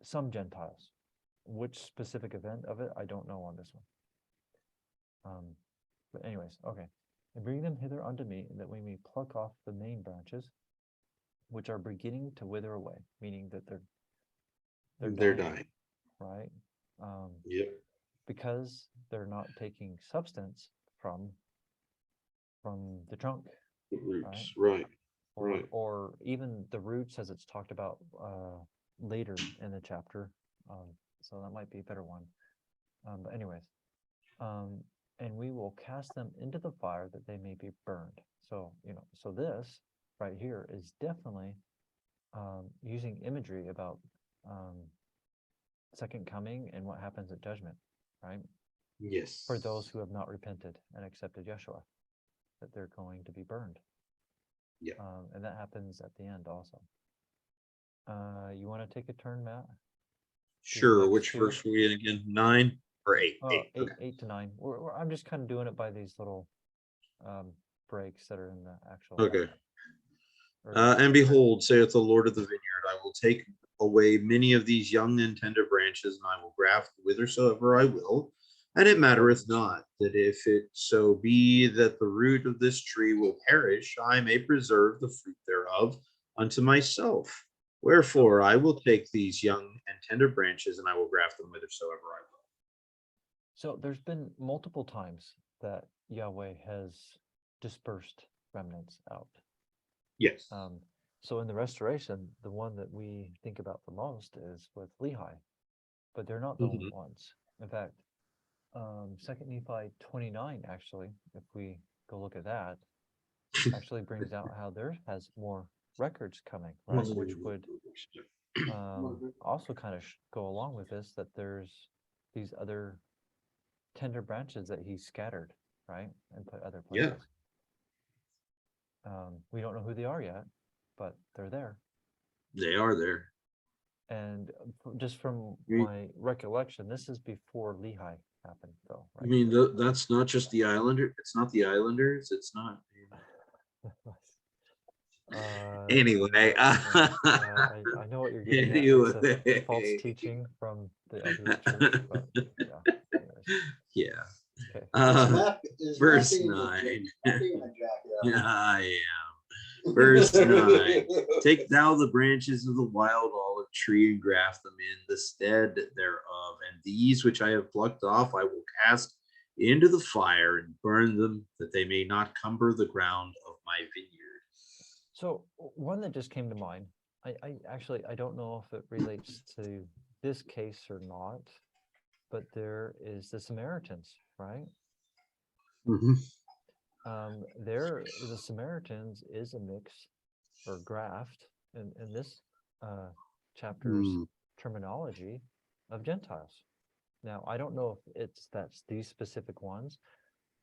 some Gentiles. Which specific event of it, I don't know on this But anyways, okay. And bring them hither unto me, that we may pluck off the main branches, which are beginning to wither away, meaning that they're dying, right? Yep. Because they're not taking substance from the trunk, The roots, right. Right. or even the roots, as it's talked about later in the chapter. So that might be a better one. But anyways, and we will cast them into the fire that they may be burned. So, so this right here is definitely using imagery about second coming and what happens at judgment, right? Yes. For those who have not repented and accepted Yeshua, that they're going to be burned. Yeah. And that happens at the end also. You want to take a turn, Matt? Sure. Which verse were we in again? 9 or 8? 8. 8, Okay. 8 to 9. I'm just kind of doing it by these little breaks that are in the actual. Okay. And behold, saith the Lord of the vineyard, I will take away many of these young and tender branches, and I will graft whithersoever I will. And it mattereth not that if it so be that the root of this tree will perish, I may preserve the fruit thereof unto myself. Wherefore I will take these young and tender branches, and I will graft them whithersoever I will. So there's been multiple times that Yahweh has dispersed remnants out. Yes. So in the restoration, the one that we think about the most is with Lehi, but they're not the only ones. In fact, 2 Nephi 29, actually, if we go look at that, actually brings out how there has more records coming, right? Which would also kind of go along with this, that there's these other tender branches that he scattered, right? And put other places. We don't know who they are yet, but they're there. They are there. And just from my recollection, this is before Lehi happened, though. Right? I mean, that's not just the Islander. It's not the Islanders. It's not. Anyway, I know what you're getting at. It's a false teaching from the elders church, but yeah. Yeah. Okay. Verse 9. Yeah, I am. Verse 9. Take thou the branches of the wild olive tree and graft them in the stead thereof, and these which I have plucked off I will cast into the fire and burn them, that they may not cumber the ground of my vineyard. So one that just came to mind, I actually don't know if it relates to this case or not, but there is the Samaritans, right? There, the Samaritans is a mix or graft in this chapter's terminology of Gentiles. Now, I don't know if that's these specific ones.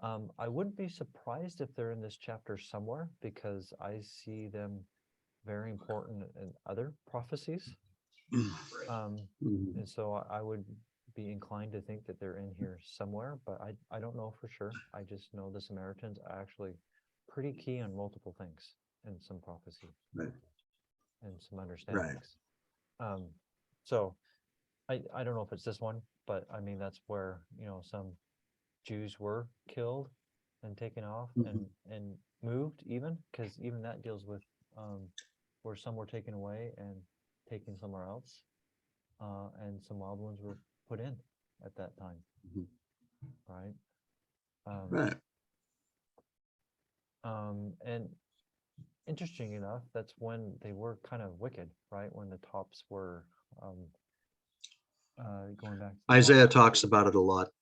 I wouldn't be surprised if they're in this chapter somewhere, because I see them very important in other prophecies. And so I would be inclined to think that they're in here somewhere, but I don't know for sure. I just know the Samaritans are actually pretty key on multiple things in some prophecy and some understandings. So I don't know if it's this one, but I mean, that's where, some Jews were killed and taken off and moved, even because even that deals with where some were taken away and taken somewhere else, and some wild ones were put in at that time, right? And interesting enough, that's when they were kind of wicked, right? When the tops were going back. Isaiah talks about it a lot.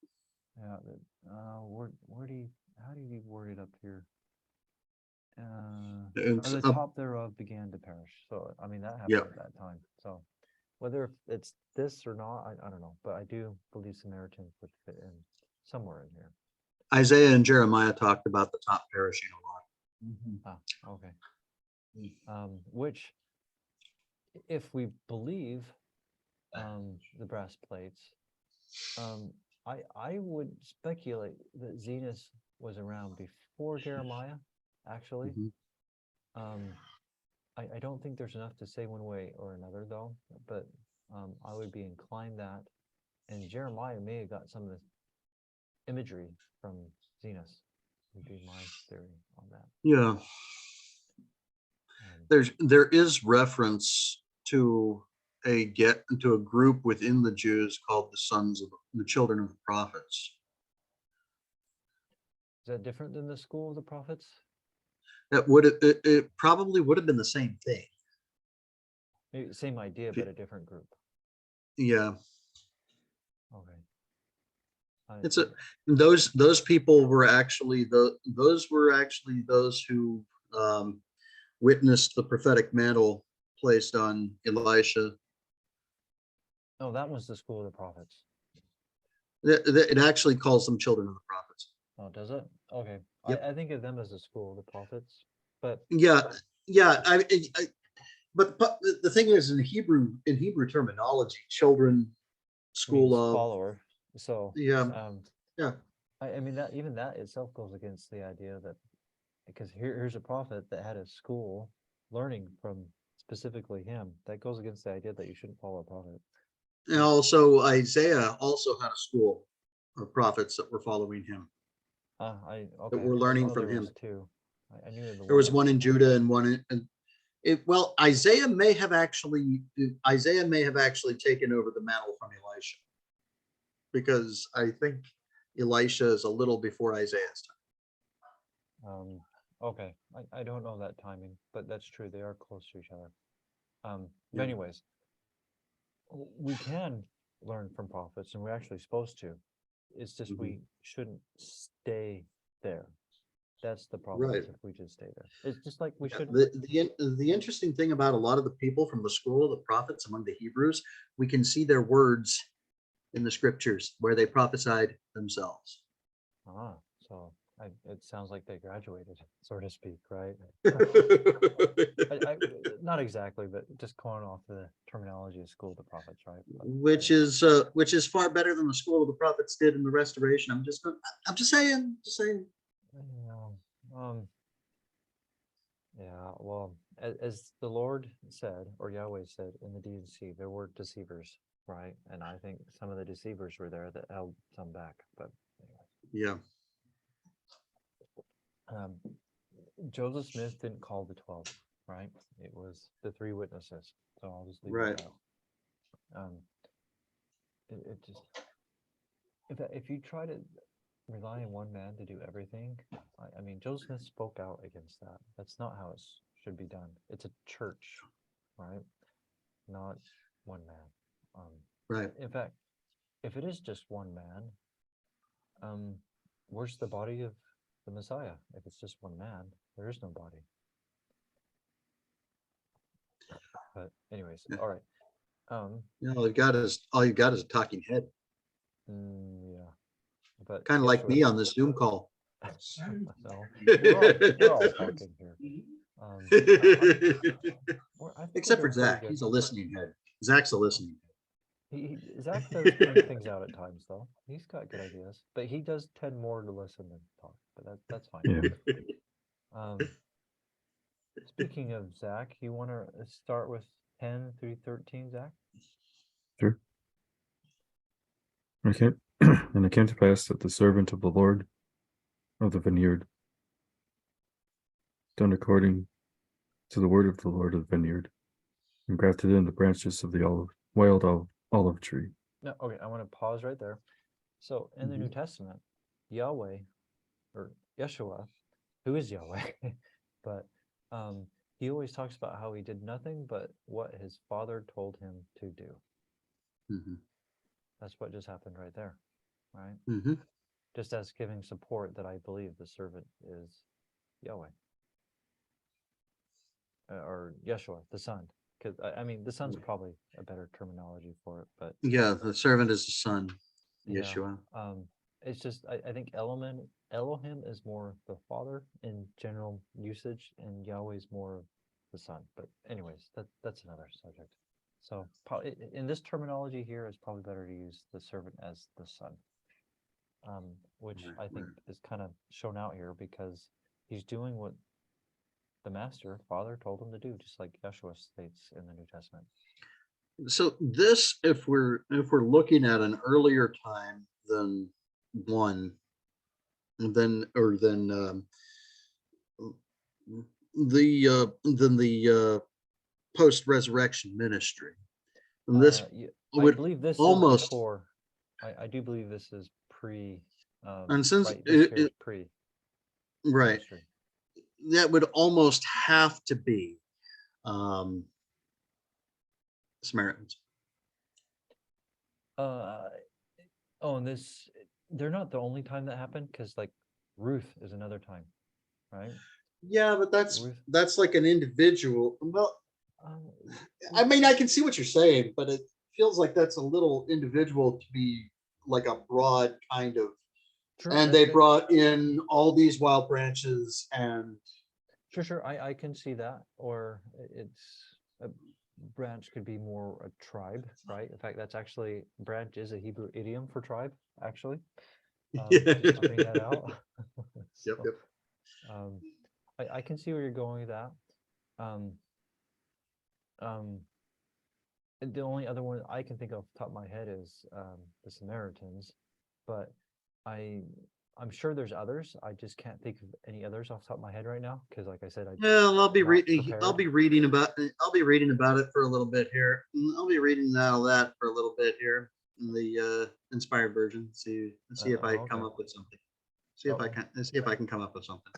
Yeah. How do you word it up here? The top thereof began to perish. So I mean, that happened at that time. So whether it's this or not, I don't know, but I do believe Samaritans would fit in somewhere in here. Isaiah and Jeremiah talked about the top perishing a lot. Okay. Which, if we believe the breastplates, I would speculate that Zenos was around before Jeremiah, actually. I don't think there's enough to say one way or another, though, but I would be inclined that, and Jeremiah may have got some of the imagery from Zenos would be my theory on that. Yeah. There is reference to a group within the Jews called the sons of the children of the prophets. Is that different than the school of the prophets? That would it probably would have been the same thing. Maybe same idea, but a different group. Yeah. Okay. It's those people were actually those who witnessed the prophetic mantle placed on Elisha. Oh, that was the school of the prophets. It actually calls them children of the prophets. Oh, does it? Okay. Yep. I think of them as the school of the prophets, but Yeah. But the thing is, in Hebrew terminology, children, school of follower. So yeah. I mean that even that itself goes against the idea that, because here's a prophet that had a school learning from specifically him. That goes against the idea that you shouldn't follow a prophet. And also Isaiah also had a school of prophets that were following him. Okay. That were learning from him. Two. I knew There was one in Judah and one in. Well, Isaiah may have actually taken over the mantle from Elisha, because I think Elisha is a little before Isaiah's time. Okay, I don't know that timing, but that's true. They are close to each other. But anyways, we can learn from prophets, and we're actually supposed to. It's just we shouldn't stay there. That's the problem. Right. If we just stay there, it's just like we should. The interesting thing about a lot of the people from the school of the prophets among the Hebrews, we can see their words in the scriptures where they prophesied themselves. So it sounds like they graduated, so to speak, right? Not exactly, but just going off the terminology of school of the prophets, right? But, which is far better than the school of the prophets did in the Restoration. I'm just saying. Yeah, well, as the Lord said, or Yahweh said in the D&C, there were deceivers, right? And I think some of the deceivers were there that held some back, but anyway. Yeah. Joseph Smith didn't call the 12, right? It was the 3 witnesses. So I'll just leave it at that. It just, if you try to rely on one man to do everything, I mean, Joseph Smith spoke out against that. That's not how it should be done. It's a church, right? Not one man. Right. In fact, if it is just one man, where's the body of the Messiah? If it's just one man, there is no body. But anyways, all right. All you got is a talking head. Yeah. But kind of like me on this Zoom call. No, we're all talking here. Except for Zach, he's a listening head. Zach's a listening head. Zach does bring things out at times, though. He's got good ideas, but he does tend more to listen than talk. But that's fine. Yeah. Speaking of Zach, you want to start with 10 through 13, Zach? Sure. Okay. And it came to pass that the servant of the Lord of the vineyard, done according to the word of the Lord of the vineyard, and grafted in the branches of the wild olive tree. No, okay, I want to pause right there. So in the New Testament, Yahweh, or Yeshua, who is Yahweh, but he always talks about how he did nothing but what his father told him to do. That's what just happened right there, right? Just as giving support that I believe the servant is Yahweh. Or Yeshua, the son. Because I mean, the son's probably a better terminology for it, but yeah, the servant is the son, Yeshua. It's just I think Elohim is more the father in general usage, and Yahweh is more the son. But anyways, that's another subject. So in this terminology here, it's probably better to use the servant as the son, which I think is kind of shown out here because he's doing what the master father told him to do, just like Yeshua states in the New Testament. So this, if we're looking at an earlier time than one than the post-resurrection ministry. And this I would believe this almost is before. I do believe this is pre. and since right, this here is pre. right, ministry. that would almost have to be Samaritans. And this, they're not the only time that happened, because like Ruth is another time, right? Yeah, but Ruth. that's like an individual. Well, Um, I mean, I can see what you're saying, but it feels like that's a little individual to be like a broad kind of. Sure, And they brought in all these wild branches and. Sure. I can see that. Or it's a branch could be more a tribe, right? In fact, that's actually, branch is a Hebrew idiom for tribe, actually. Just pointing that out. So, Yep. I can see where you're going with that. And the only other one I can think of off the top of my head is the Samaritans, but I'm sure there's others. I just can't think of any others off the top of my head right now, because like I said, Well, I'll be reading prepared. about it for a little bit here. I'll be reading all that for a little bit here in the inspired version. See if I come Okay. up with something. See if I can come up with something.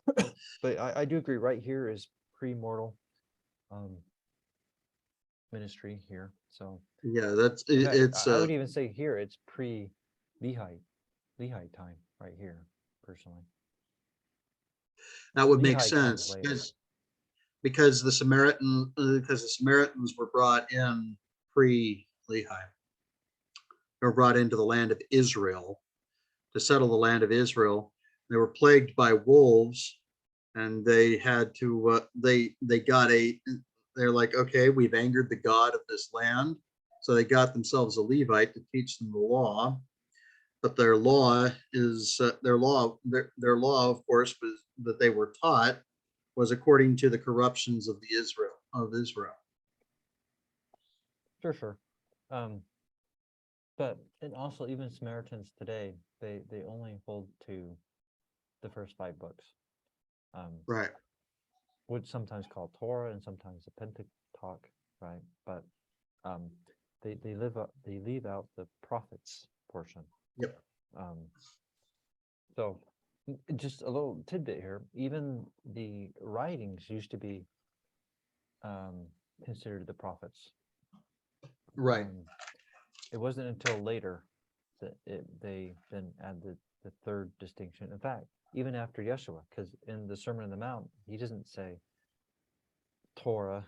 But I do agree. Right here is pre-mortal ministry here. So Yeah, that's in fact, it's. I would even say here it's pre-Lehite time right here, personally. That would make Lehi comes sense later. because the Samaritans were brought in pre-Lehi. They were brought into the land of Israel to settle the land of Israel. They were plagued by wolves, and they had to. They're like, okay, we've angered the God of this land, so they got themselves a Levite to teach them the law. But their law, of course, was that they were taught was according to the corruptions of Israel. Sure. But and also even Samaritans today, they only hold to the first 5 books. Right. Which sometimes called Torah and sometimes the Pentateuch, right? But they leave out the prophets portion. Yep. So just a little tidbit here. Even the writings used to be considered the prophets. Right. It wasn't until later that they then added the third distinction. In fact, even after Yeshua, because in the Sermon on the Mount, he doesn't say Torah,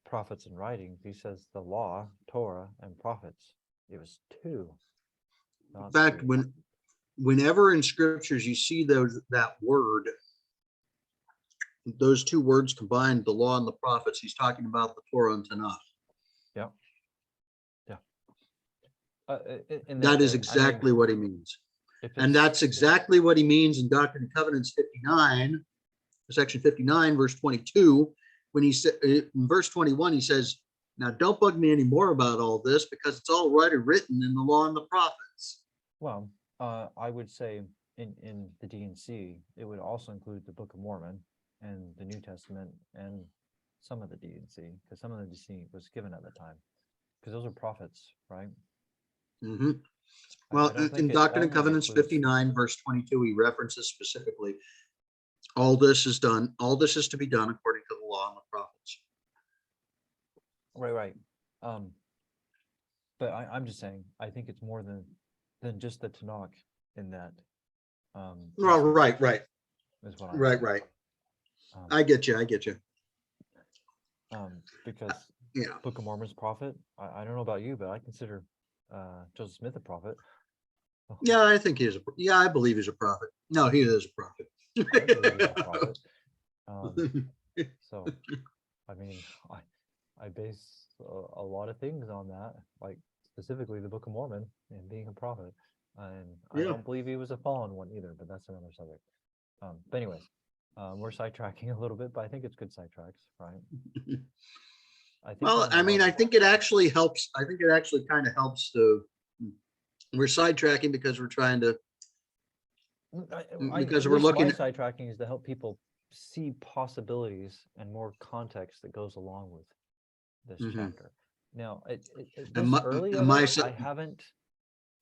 prophets, and writings. He says the law, Torah, and prophets. It was 2. In fact, whenever in scriptures you see that word, those 2 words combined, the law and the prophets, he's talking about the Torah and Tanak. Yeah. That is exactly what he means. And that's exactly what he means in Doctrine and Covenants 59, section 59, verse 22, when he said in verse 21, he says, now don't bug me anymore about all this because it's already written in the law and the prophets. Well, I would say in the D&C, it would also include the Book of Mormon and the New Testament and some of the D&C, because some of the D&C was given at the time, because those are prophets, right? Mm-hmm. Well, in Doctrine and Covenants includes 59, verse 22, he references specifically, all this is to be done according to the law and the prophets. Right. But I'm just saying, I think it's more than just the Tanakh in that. Well, right. Is what Right. I get you. Because Yeah. Book of Mormon's prophet. I don't know about you, but I consider Joseph Smith a prophet. Yeah, I think I believe he's a prophet. No, he is a prophet. I believe he's a prophet. So, I mean, I base a lot of things on that, like specifically the Book of Mormon and being a prophet. And I don't believe he was a fallen one either, but that's another subject. But anyways, we're sidetracking a little bit, but I think it's good sidetracks, right? I think it actually helps. I think it actually kind of helps to. We're sidetracking because we're trying to Because at we're least looking my at- sidetracking is to help people see possibilities and more context that goes along with this Mhm. chapter. Now, And this my- early and of my it, si- I haven't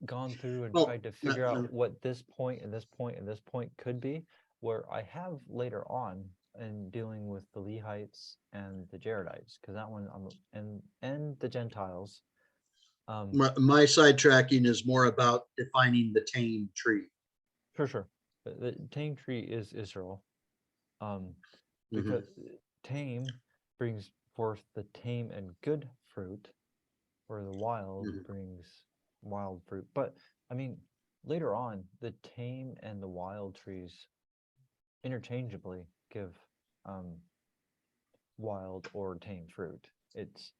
gone through and Well, tried to figure out what this point and this point and this point could be, where I have later on in dealing with the Lehites and the Jaredites, because that one and the Gentiles. my sidetracking is more about defining the Tame tree. For sure. The Tame tree is Israel. Mhm. Because Tame brings forth the tame and good fruit, where the wild Mhm. brings wild fruit. But I mean, later on, the tame and the wild trees interchangeably give wild or tame fruit. It's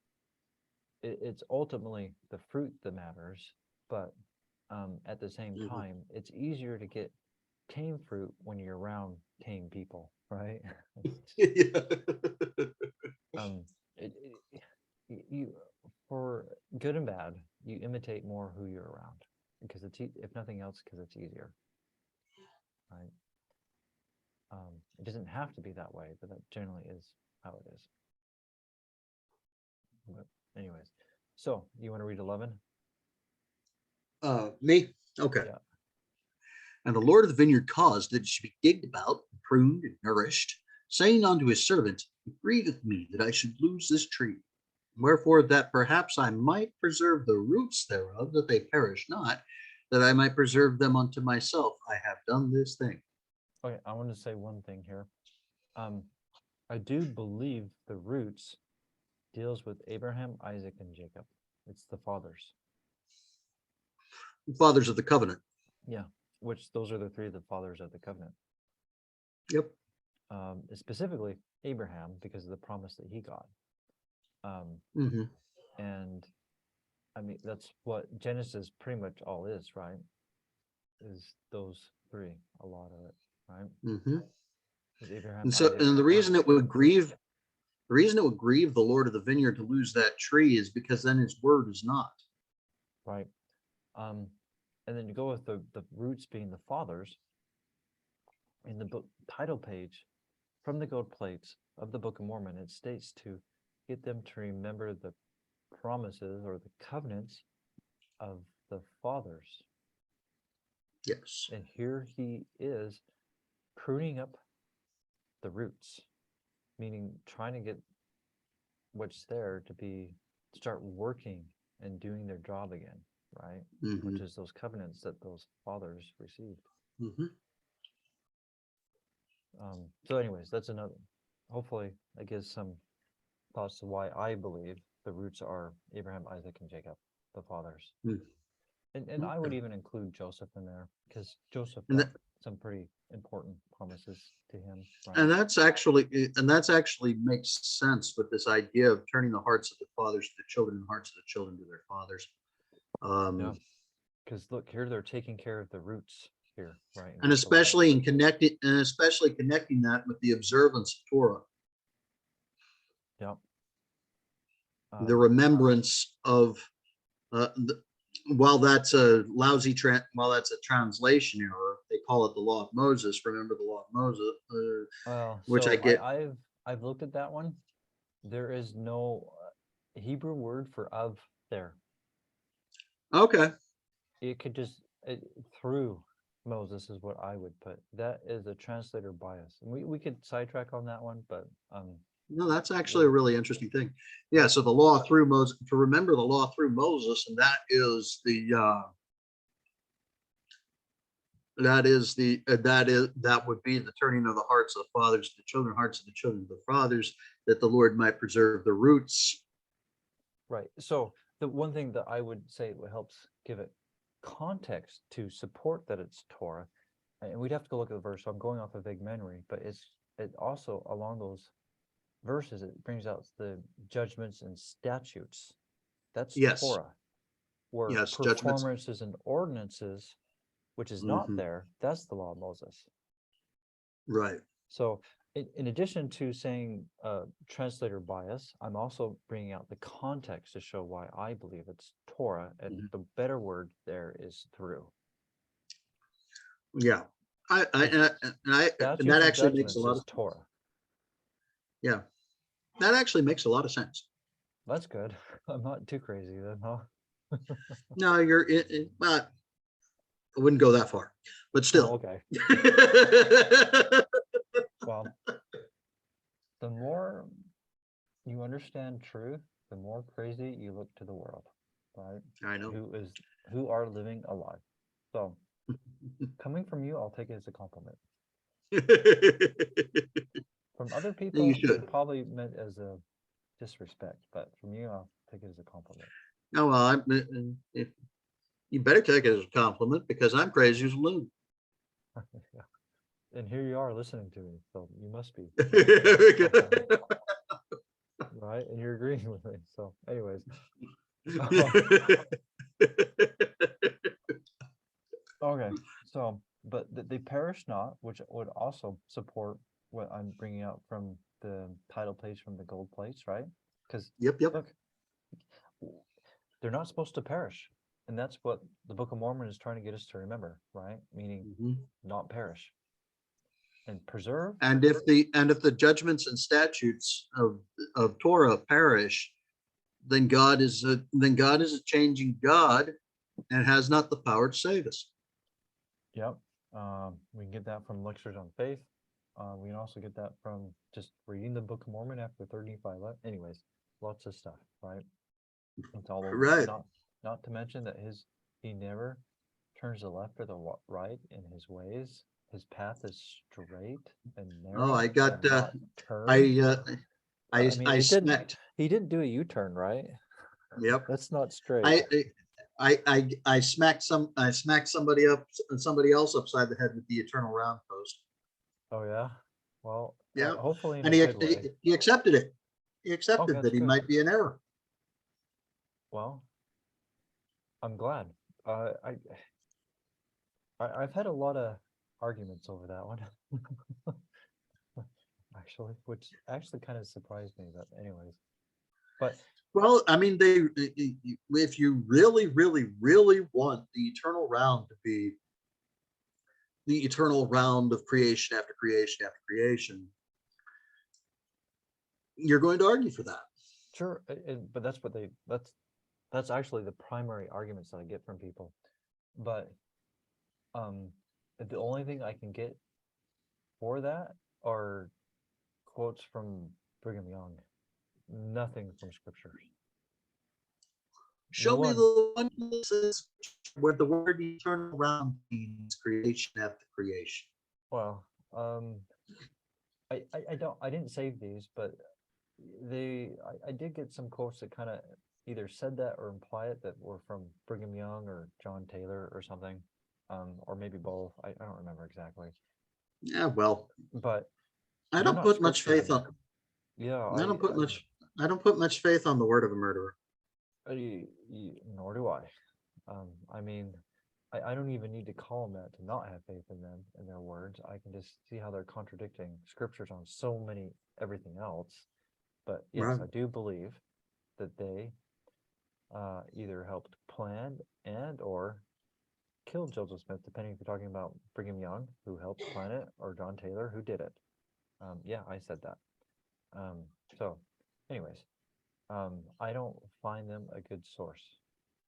ultimately the fruit that matters, but at the same Mhm. time, it's easier to get tame fruit when you're around tame people, right? um you for good and bad, you imitate more who you're around, because if nothing else, because it's easier, right? It doesn't have to be that way, but that generally is how it is. But anyways, so you want to read 11? Me? Okay. Yeah. And the Lord of the vineyard caused that it should be digged about, and pruned, and nourished, saying unto his servant, It grieveth me that I should lose this tree. Wherefore, that perhaps I might preserve the roots thereof, that they perish not, that I might preserve them unto myself, I have done this thing. Okay, I want to say one thing here. I do believe the roots deals with Abraham, Isaac, and Jacob. It's the fathers. Fathers of the covenant. Yeah, which those are the three of the fathers of the covenant. Yep. Specifically Abraham, because of the promise that he got. Mm-hmm. And I mean, that's what Genesis pretty much all is, right? Is those three, a lot of it, right? Mm-hmm. Is Abraham, And so, Isaac, and the reason it would grieve the Lord of the vineyard to lose that tree is because then his word is not. right? And then you go with the roots being the fathers. In the book title page, from the gold plates of the Book of Mormon, it states to get them to remember the promises or the covenants of the fathers. Yes. And here he is pruning up the roots, meaning trying to get what's there to start working and doing their job again, right? Mm-hmm. Which is those covenants that those fathers received. Mm-hmm. So anyways, that's another, hopefully that gives some thoughts to why I believe the roots are Abraham, Isaac, and Jacob, the fathers. Mm. And I would Okay. even include Joseph in there, because Joseph And got some pretty important promises to him, right? And that's actually makes sense with this idea of turning the hearts of the fathers to the children and hearts of the children to their fathers. Yeah. Because look, here they're taking care of the roots here, right? And especially connecting that with the observance of Torah, Yeah. the remembrance of while that's a translation error, they call it the law of Moses. Remember the law of Moses, which so I get. I've looked at that one. There is no Hebrew word for of there. Okay. It could just through Moses is what I would put. That is a translator bias. We could sidetrack on that one, but No, that's actually a really interesting thing. Yeah, so the law through Moses, to remember the law through Moses, and that would be the turning of the hearts of the fathers to the children, hearts of the children to the fathers, that the Lord might preserve the roots. right. So the one thing that I would say helps give it context to support that it's Torah, and we'd have to go look at the verse. So I'm going off of vague memory, but it also along those verses, it brings out the judgments and statutes. That's Yes. Torah. Where Yes, judgments. performances and ordinances, which is not Mhm. there, that's the law of Moses. Right. So in addition to saying translator bias, I'm also bringing out the context to show why I believe it's Torah, and the better word there is through. Yeah. And Statutes that and actually makes judgments a lot is of, Torah. yeah, that actually makes a lot of sense. That's good. I'm not too crazy then, huh? No, well, I wouldn't go that far, but Oh, still. okay. Well, the more you understand truth, the more crazy you look to the world, right? I know. Who are living a lie. So coming from you, I'll take it as a compliment. From other people, should. it probably meant as a disrespect, but from you, I'll take it as a compliment. No, well, you better take it as a compliment because I'm crazy as a loon. Yeah. And here you are listening to me, so you must be. Right? And you're agreeing with me. So anyways. Okay. So, but they perish not, which would also support what I'm bringing out from the title page from the gold plates, right? Because Yep. look, they're not supposed to perish. And that's what the Book of Mormon is trying to get us to remember, right? Meaning not perish. And preserve. And if the judgments and statutes of Torah perish, then God is a changing God and has not the power to save us. Yep. We can get that from lectures on faith. We can also get that from just reading the Book of Mormon after 35. Anyways, lots of stuff, right? It's all over. Right. Not to mention that he never turns the left or the right in his ways. His path is straight and narrow. Oh, I got I smacked. He didn't do a U-turn, right? Yep. That's not straight. I smacked somebody else upside the head with the eternal round post. Oh yeah. Well, yeah. Hopefully, and he accepted it. He accepted that he might be in error. Well, I'm glad. I've had a lot of arguments over that one, actually, which actually kind of surprised me. But anyways, well, I mean, if you really, really, really want the eternal round to be the eternal round of creation after creation after creation, you're going to argue for that. Sure, but that's actually the primary arguments that I get from people. But the only thing I can get for that are quotes from Brigham Young. Nothing from scriptures. Show me the one where the word eternal round means creation after creation. Well, I didn't save these, but I did get some quotes that kind of either said that or imply it, that were from Brigham Young or John Taylor or something, or maybe both. I don't remember exactly. Yeah, well, but I don't put much faith on. Yeah, I don't put much faith on the word of a murderer. Nor do I. I mean, I don't even need to call them that to not have faith in them and their words. I can just see how they're contradicting scriptures on so many everything else. But yes, right. I do believe that they either helped plan and or killed Joseph Smith, depending if you're talking about Brigham Young, who helped plan it, or John Taylor, who did it. Yeah, I said that. So anyways, I don't find them a good source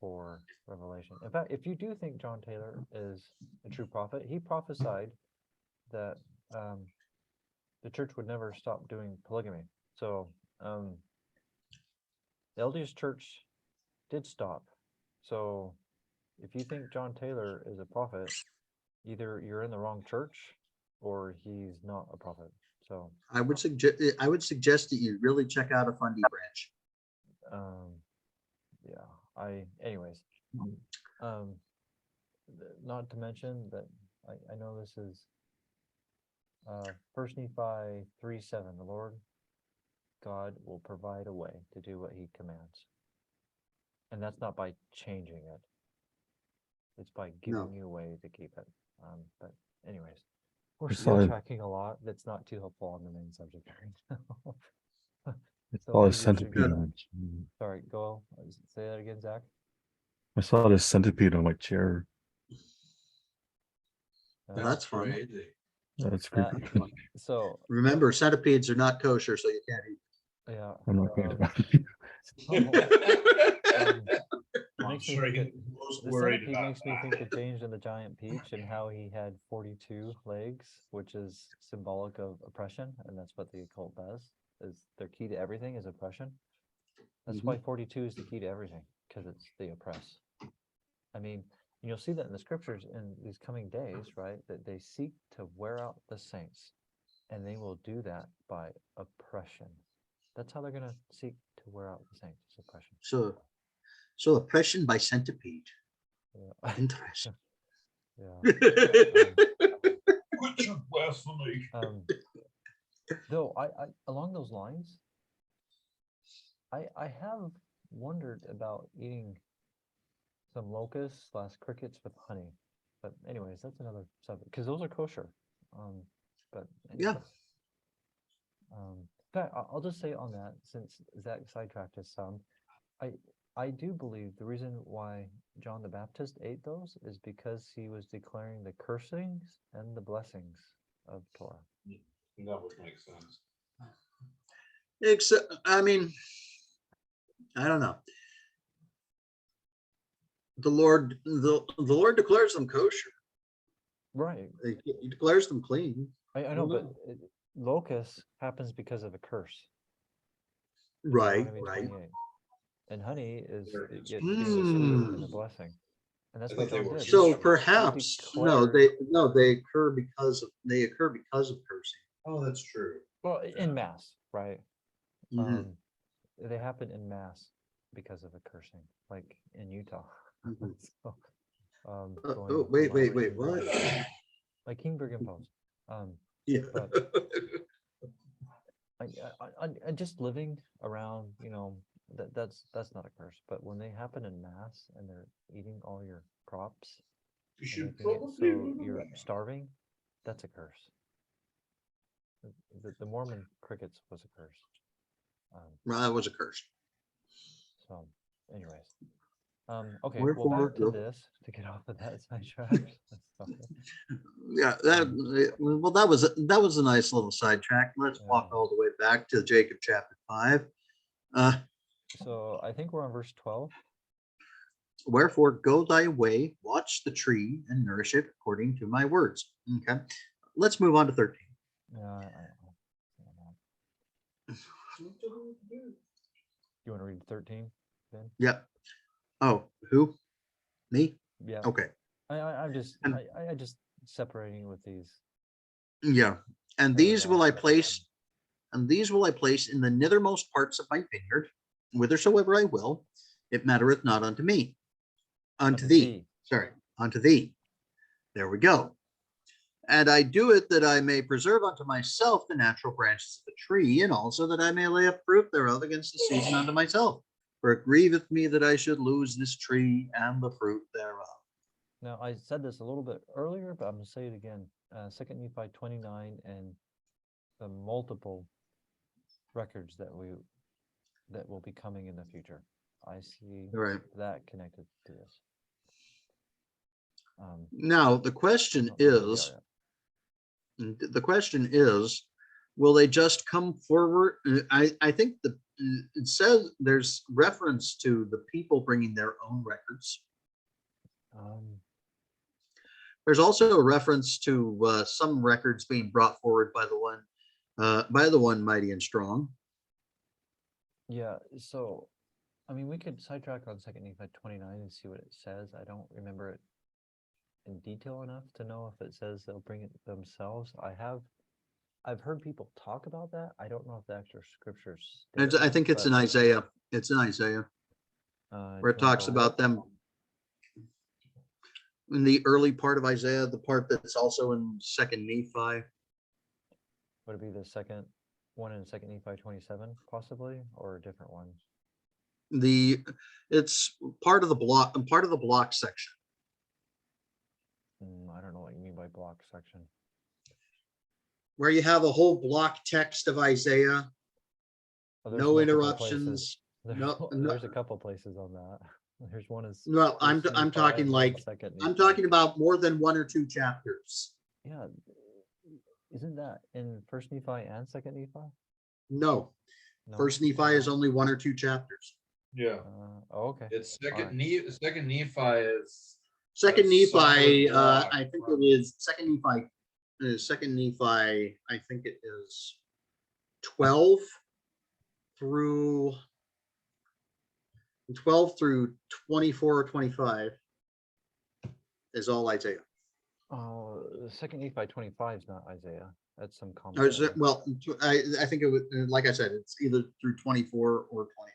for revelation. In fact, if you do think John Taylor is a true prophet, he prophesied that the church would never stop doing polygamy. So the LDS church did stop. So if you think John Taylor is a prophet, either you're in the wrong church or he's not a prophet. So I would suggest that you really check out a Fundy branch. Yeah, anyways, not to mention that I know this is 1 Nephi 3:7. The Lord God will provide a way to do what he commands. And that's not by changing it. It's by giving you a way to keep it. But anyways, we're still tracking a lot. That's not too helpful on the main subject right now. It's all a centipede. Sorry, go. Say that again, Zach. I saw this centipede on my chair. That's fun. crazy. That's That- creepy. So Remember, centipedes are not kosher, so you can't eat. yeah, I'm not going um, to. so, it I'm makes me sure think you're that most the worried centipede about makes me that. think the change in the giant peach and how he had 42 legs, which is symbolic of oppression, and that's what the occult does. Is their key to everything is oppression. That's why 42 is the key to everything, because it's the oppress. I mean, you'll see that in the scriptures in these coming days, right? That they seek to wear out the saints, and they will do that by oppression. That's how they're going to seek to wear out the saints, is oppression. So oppression by centipede. Yeah. Interesting. Yeah. Which is blasphemy. Though I along those lines, I have wondered about eating some locusts / crickets with honey, but anyways, that's another subject because those are kosher. But Yeah. anyways, in fact, I'll just say on that, since Zach sidetracked us some, I do believe the reason why John the Baptist ate those is because he was declaring the cursings and the blessings of Torah. That would make sense. Except, I mean, I don't know. The Lord declares them kosher. Right. He declares them clean. I know, but locust happens because of a curse. Right, Deuteronomy right. 28. And honey is There it it is. gets being the sweet and the Mm. blessing. And that's I what thought they John were did. so So He perhaps declared- they occur because of cursing. Oh, that's true. Well, in mass, right? Mhm. They happen in mass because of a cursing, like in Utah. Mhm. So, Wait, like what? King- like King Brigham Post. Yeah. But- I just living around, that's not a curse. But when they happen in mass and they're eating all your crops, You and should making it probably so remember you're that. starving, that's a curse. The Mormon crickets was a curse. Well, that was a curse. So, anyways, okay, Wherefore well, back to go- this to get off of that sidetrack. Yeah, that was a nice little sidetrack. Let's walk Yeah. all the way back to Jacob chapter 5. So I think we're on verse 12. Wherefore go thy way, watch the tree, and nourish it according to my words. Okay, let's move on to 13. Yeah, you want to read 13 then? Yep. Oh, who? Me? Yeah. Okay. I'm just And- I just separating with these. Yeah. And these will I paragraphs. place, in the nethermost parts of my vineyard, whithersoever I will. It mattereth not unto me. Unto thee. Sorry, unto thee. There we go. And I do it that I may preserve unto myself the natural branches of the tree, and also that I may lay up fruit thereof against the season unto myself. For it grieveth me that I should lose this tree and the fruit thereof. Now, I said this a little bit earlier, but I'm going to say it again. 2 Nephi 29 and the multiple records that will be coming in the future. I see Right. that connected to this. Now, the question I don't know where we is, are yet. will they just come forward? I think it says there's reference to the people bringing their own records. There's also a reference to some records being brought forward by the one mighty and strong. Yeah, so I mean, we could sidetrack on 2 Nephi 29 and see what it says. I don't remember it in detail enough to know if it says they'll bring it themselves. I've heard people talk about that. I don't know if the actual scriptures. I think it's in Isaiah. It's in Isaiah where it talks about them in the early part of Isaiah, the part that's also in 2nd Nephi. Would it be the second one in 2 Nephi 27, possibly, or a different one? It's part of the block section. I don't know what you mean by block section. Where you have a whole block text of Isaiah, Oh, there's no multiple interruptions. places. There's a couple places on that. There's one is. Well, I'm First talking Nephi and like Second I'm Nephi. talking about more than 1 or 2 chapters. Yeah, isn't that in First Nephi and Second Nephi? No, No. First Nephi is only 1 or 2 chapters. Yeah, Oh, okay. it's Alright. second Nephi is. Second That's Nephi, solid block I think from- it is Second Nephi, I think it is 12 through 24 or 25 is all Isaiah. Oh, Second Nephi 25 is not Isaiah. That's some Or is commentary. it, well, I think it would, like I said, it's either through 24 or 20.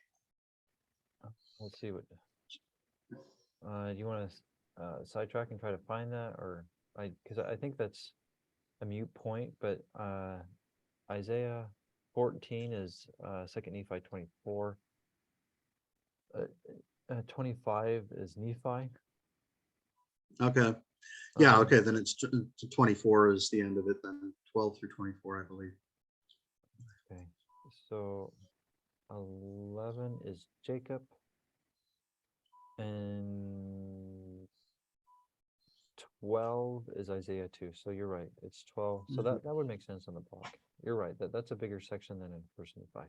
Let's see what. Do you want to sidetrack and try to find that, or because I think that's a mute point, but Isaiah 14 is Second Nephi 24. 25 is Nephi. Okay. Yeah, Um, okay, then it's 24 is the end of it, then 12 through 24, I believe. Okay, so 11 is Jacob, and 12 is Isaiah 2. So you're right, it's 12. So that would make sense on the block. You're right, that's a bigger section than in First Nephi.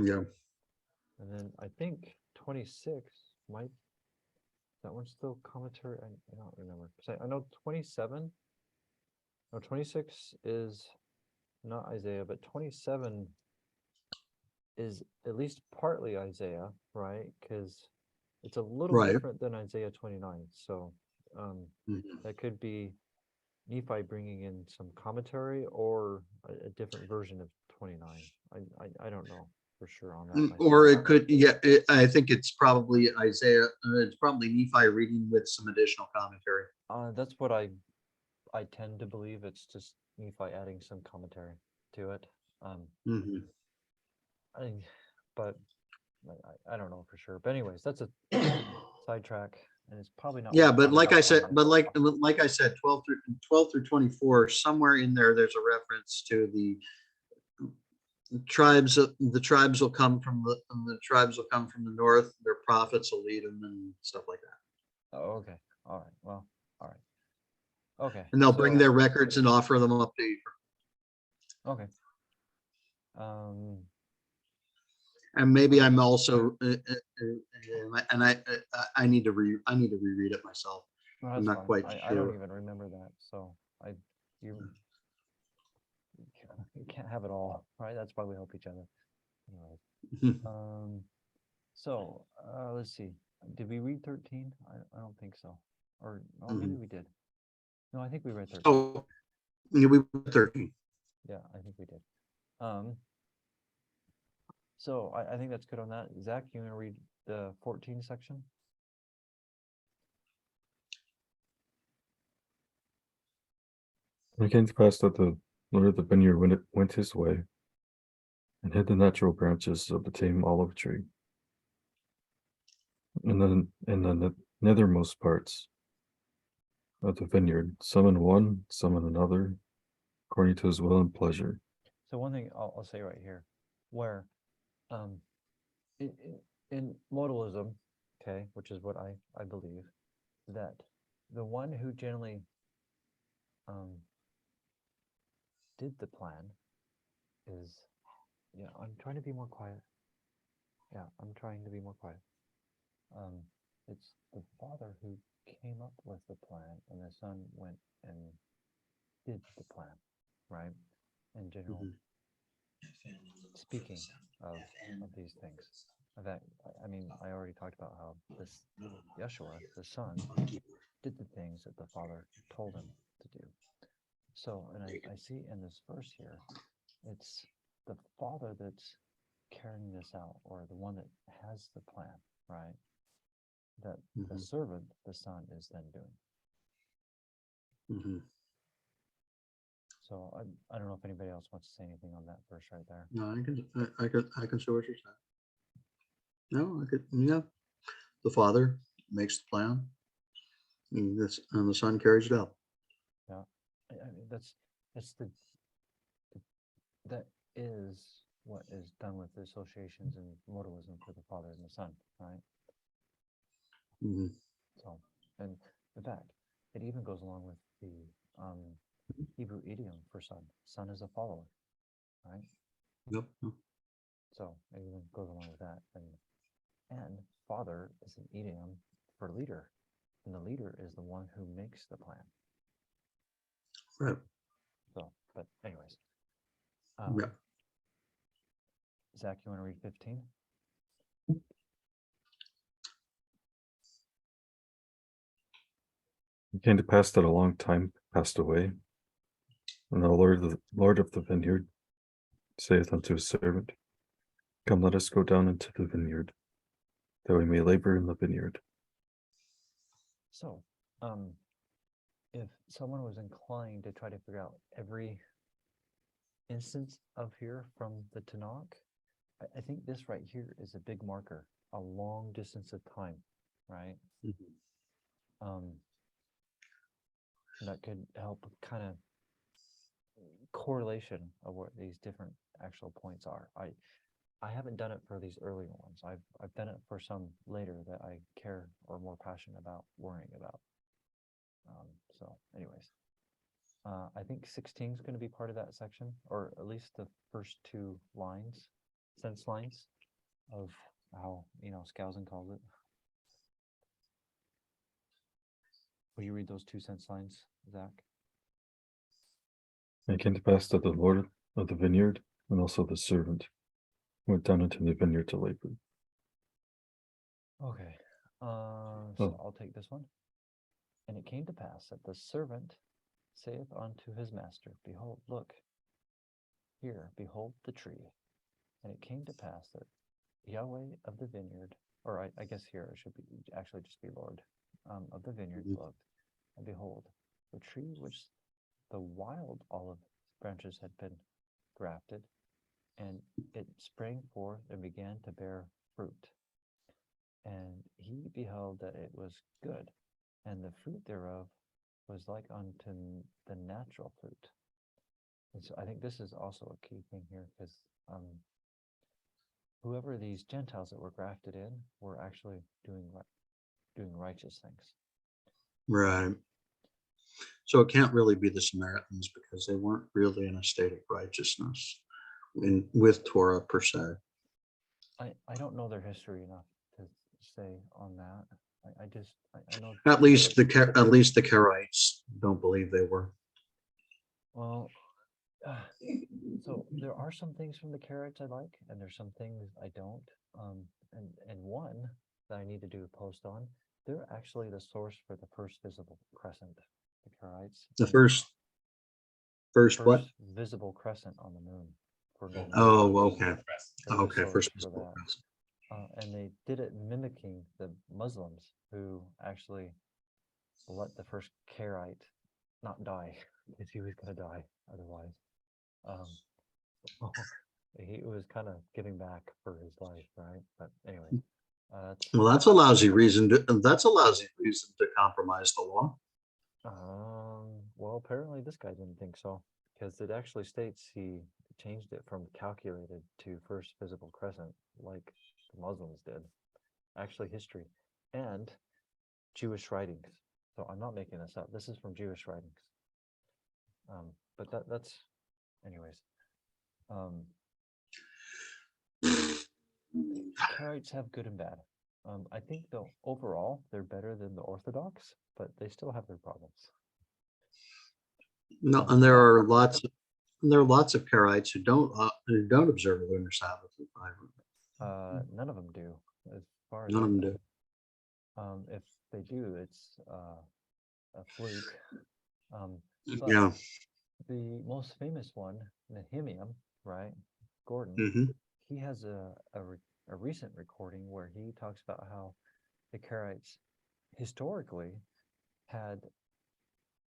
Yeah. And then I think 26 might, that one's still commentary. I don't remember. I know 27. No, 26 is not Isaiah, but 27 is at least partly Isaiah, right? Because it's a little Right. different than Isaiah 29. So Mhm. that could be Nephi bringing in some commentary or a different version of 29. I don't know for sure on that. Or myself. it could, yeah, I think it's probably Isaiah, it's probably Nephi reading with some additional commentary. That's what I tend to believe. It's just Nephi adding some commentary to it. Mhm. But I don't know for sure. But anyways, that's a sidetrack, and it's probably not. Yeah, worth but pointing like out I said, on but like I said, 12 through 24, somewhere in there, there's a reference to the tribes. The tribes will come from the north. Their prophets will lead them and stuff like that. Oh, okay. All right. Well, all right. Okay. And they'll bring so- their records and offer them up to you. Okay. And maybe I'm also, and I need to reread it myself. no, I'm that's not fine. quite I don't sure. even remember that. So you can't have it all, right? That's why we help each other. Anyways. So let's see. Did we read 13? I don't think so. Or maybe we did. No, I think we read 13. Oh, yeah, we were 13. Yeah, I think we did. So I think that's good on that. Zach, you want to read the 14 section? And it came to pass that the Lord of the vineyard went his way and hid the natural branches of the tame olive tree. And then in the nethermost parts of the vineyard, some in one, some in another, according to his will and pleasure. So one thing I'll say right here, where in modalism, okay, which is what I believe, that the one who generally did the plan is, yeah, I'm trying to be more quiet. Yeah, I'm trying to be more quiet. It's the Father who came up with the plan, and the Son went and did the plan, right? In general, speaking of these things. That, I mean, I already talked about how this Yeshua, the Son, did the things that the Father told him to do. So, and I see in this verse here, it's the Father that's carrying this out, or the one that has the plan, right? That the servant, the Son, is then doing. So I don't know if anybody else wants to say anything on that verse right there. No, I can show what you're saying. No, yeah. The Father makes the plan, and the Son carries it out. Yeah, I mean that is what is done with the associations and modalism for the Father and the Son, right? So, and in fact, it even goes along with the Hebrew idiom for son. Son is a follower, right? Yep. So it even goes along with that. And father is an idiom for leader. And the leader is the one who makes the plan. Right. So, but anyways. Yeah. Zach, you want to read 15? It came to pass that a long time passed away, and the Lord of the vineyard saith unto his servant, Come, let us go down into the vineyard, that we may labor in the vineyard. So, if someone was inclined to try to figure out every instance of here from the Tanakh, I think this right here is a big marker, a long distance of time, right? That could help kind of correlation of what these different actual points are. I haven't done it for these earlier ones. I've done it for some later that I care or more passionate about worrying about. So anyways, I think 16 is going to be part of that section, or at least the first two lines, sense lines of how, Skousen calls it. Will you read those two sense lines, Zach? And it came to pass that the Lord of the vineyard and also the servant went down into the vineyard to labor. Okay, so I'll take this one. And it came to pass that the servant saith unto his master, Behold, look, here, behold the tree. And it came to pass that Yahweh of the vineyard, or I guess here it should be actually just be Lord of the vineyard looked, and behold, the tree which the wild olive branches had been grafted, and it sprang forth and began to bear fruit. And he beheld that it was good, and the fruit thereof was like unto the natural fruit. And so I think this is also a key thing here, because whoever these Gentiles that were grafted in were actually doing righteous things. Right. So it can't really be the Samaritans because they weren't really in a state of righteousness with Torah per se. I don't know their history enough to say on that. I know At least the Karaites don't believe they were. well, so there are some things from the Karaites I like, and there's some things I don't. And one that I need to do a post on, they're actually the source for the first visible crescent, the Karaites. The first what? Visible crescent on the moon. Oh, okay. They're the Okay, source first for visible that. crescent. And they did it mimicking the Muslims who actually let the first Karaite not die, because he was going to die otherwise. He was kind of giving back for his life, right? But anyway, Well, that's a lousy reason to compromise the law. well, apparently this guy didn't think so, because it actually states he changed it from calculated to first visible crescent, like the Muslims did. Actually, history and Jewish writings. So I'm not making this up. This is from Jewish writings. But that's, anyways. Karaites have good and bad. I think though overall they're better than the Orthodox, but they still have their problems. No, and there are lots of Karaites who don't observe the lunar Sabbath. None of them do, as far as None I of them know. do. If they do, it's a fluke. But Yeah. the most famous one, Nehemiah, right? Gordon, Mm-hmm. he has a recent recording where he talks about how the Karaites historically had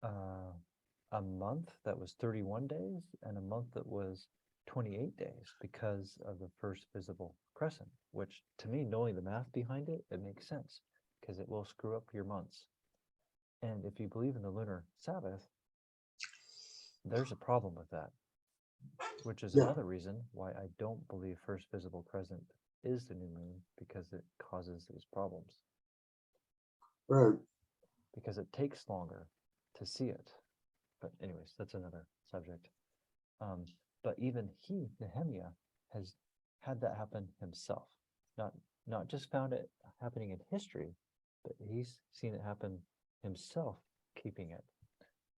a month that was 31 days and a month that was 28 days because of the first visible crescent, which to me, knowing the math behind it, it makes sense because it will screw up your months. And if you believe in the lunar Sabbath, there's a problem with that, which is another reason why I don't believe first visible crescent is the new moon, because it causes these problems. Right. because it takes longer to see it. But anyways, that's another subject. But even Nehemiah, has had that happen himself. Not just found it happening in history, but he's seen it happen himself, keeping it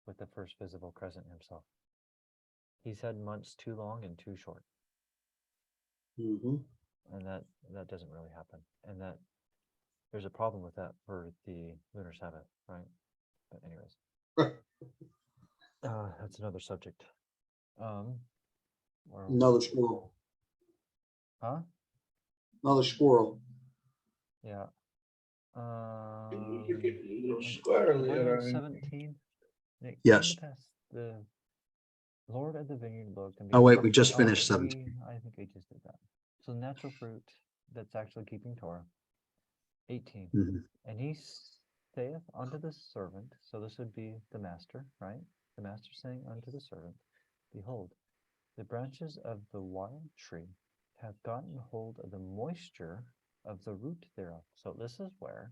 with the first visible crescent himself. He's had months too long and too short. Mm-hmm. And that doesn't really happen. And that there's a problem with that for the lunar Sabbath, right? But anyways, that's another subject. Another squirrel. Huh? Another squirrel. Yeah. Squarely, Am I on I mean. 17? Nick, Yes. the Lord of the vineyard looked and Oh, wait, behold- we just oh, finished we- 17. I think I just did that. So natural fruit that's actually keeping Torah. 18. Mhm. And he saith unto the servant, so this would be the master, right? The master saying unto the servant, behold, the branches of the wild tree have gotten hold of the moisture of the root thereof. So this is where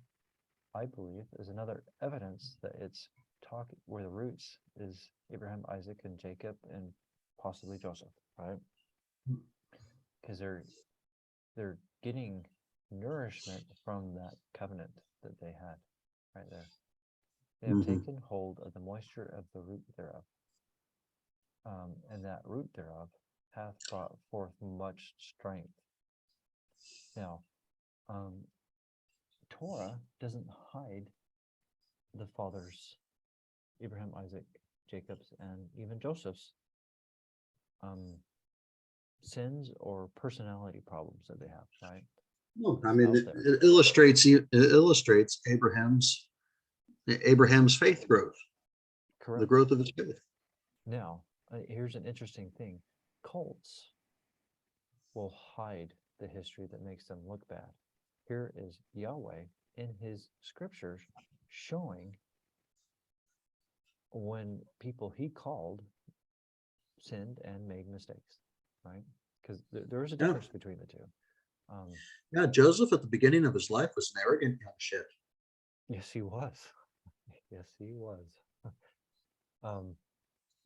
I believe is another evidence that it's talking where the roots is Abraham, Isaac, and Jacob, and possibly Joseph, right? Because they're getting nourishment from that covenant that they had right there. They have taken hold of the moisture of the root thereof. And that root thereof hath brought forth much strength. Now, Torah doesn't hide the fathers, Abraham, Isaac, Jacob's, and even Joseph's sins or personality problems that they have, right? No, I It's mean, out it there. illustrates Abraham's faith growth, the Correct. growth of his faith. Now, here's an interesting thing. Cults will hide the history that makes them look bad. Here is Yahweh in his scriptures showing when people he called sinned and made mistakes, right? Because there is a difference between the two. Yeah, Joseph at the beginning of his life was an arrogant young shit. Yes, he was. Yes, he was.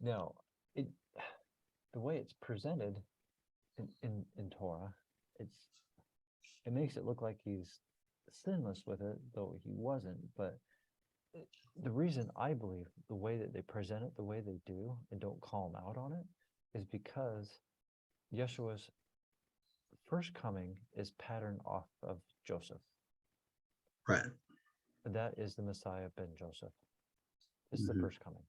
Now, the way it's presented in Torah, it makes it look like he's sinless with it, though he wasn't. But the reason I believe the way that they present it, the way they do, and don't call him out on it, is because Yeshua's first coming is patterned off of Joseph. Right. That is the Messiah ben Joseph. It's the first coming.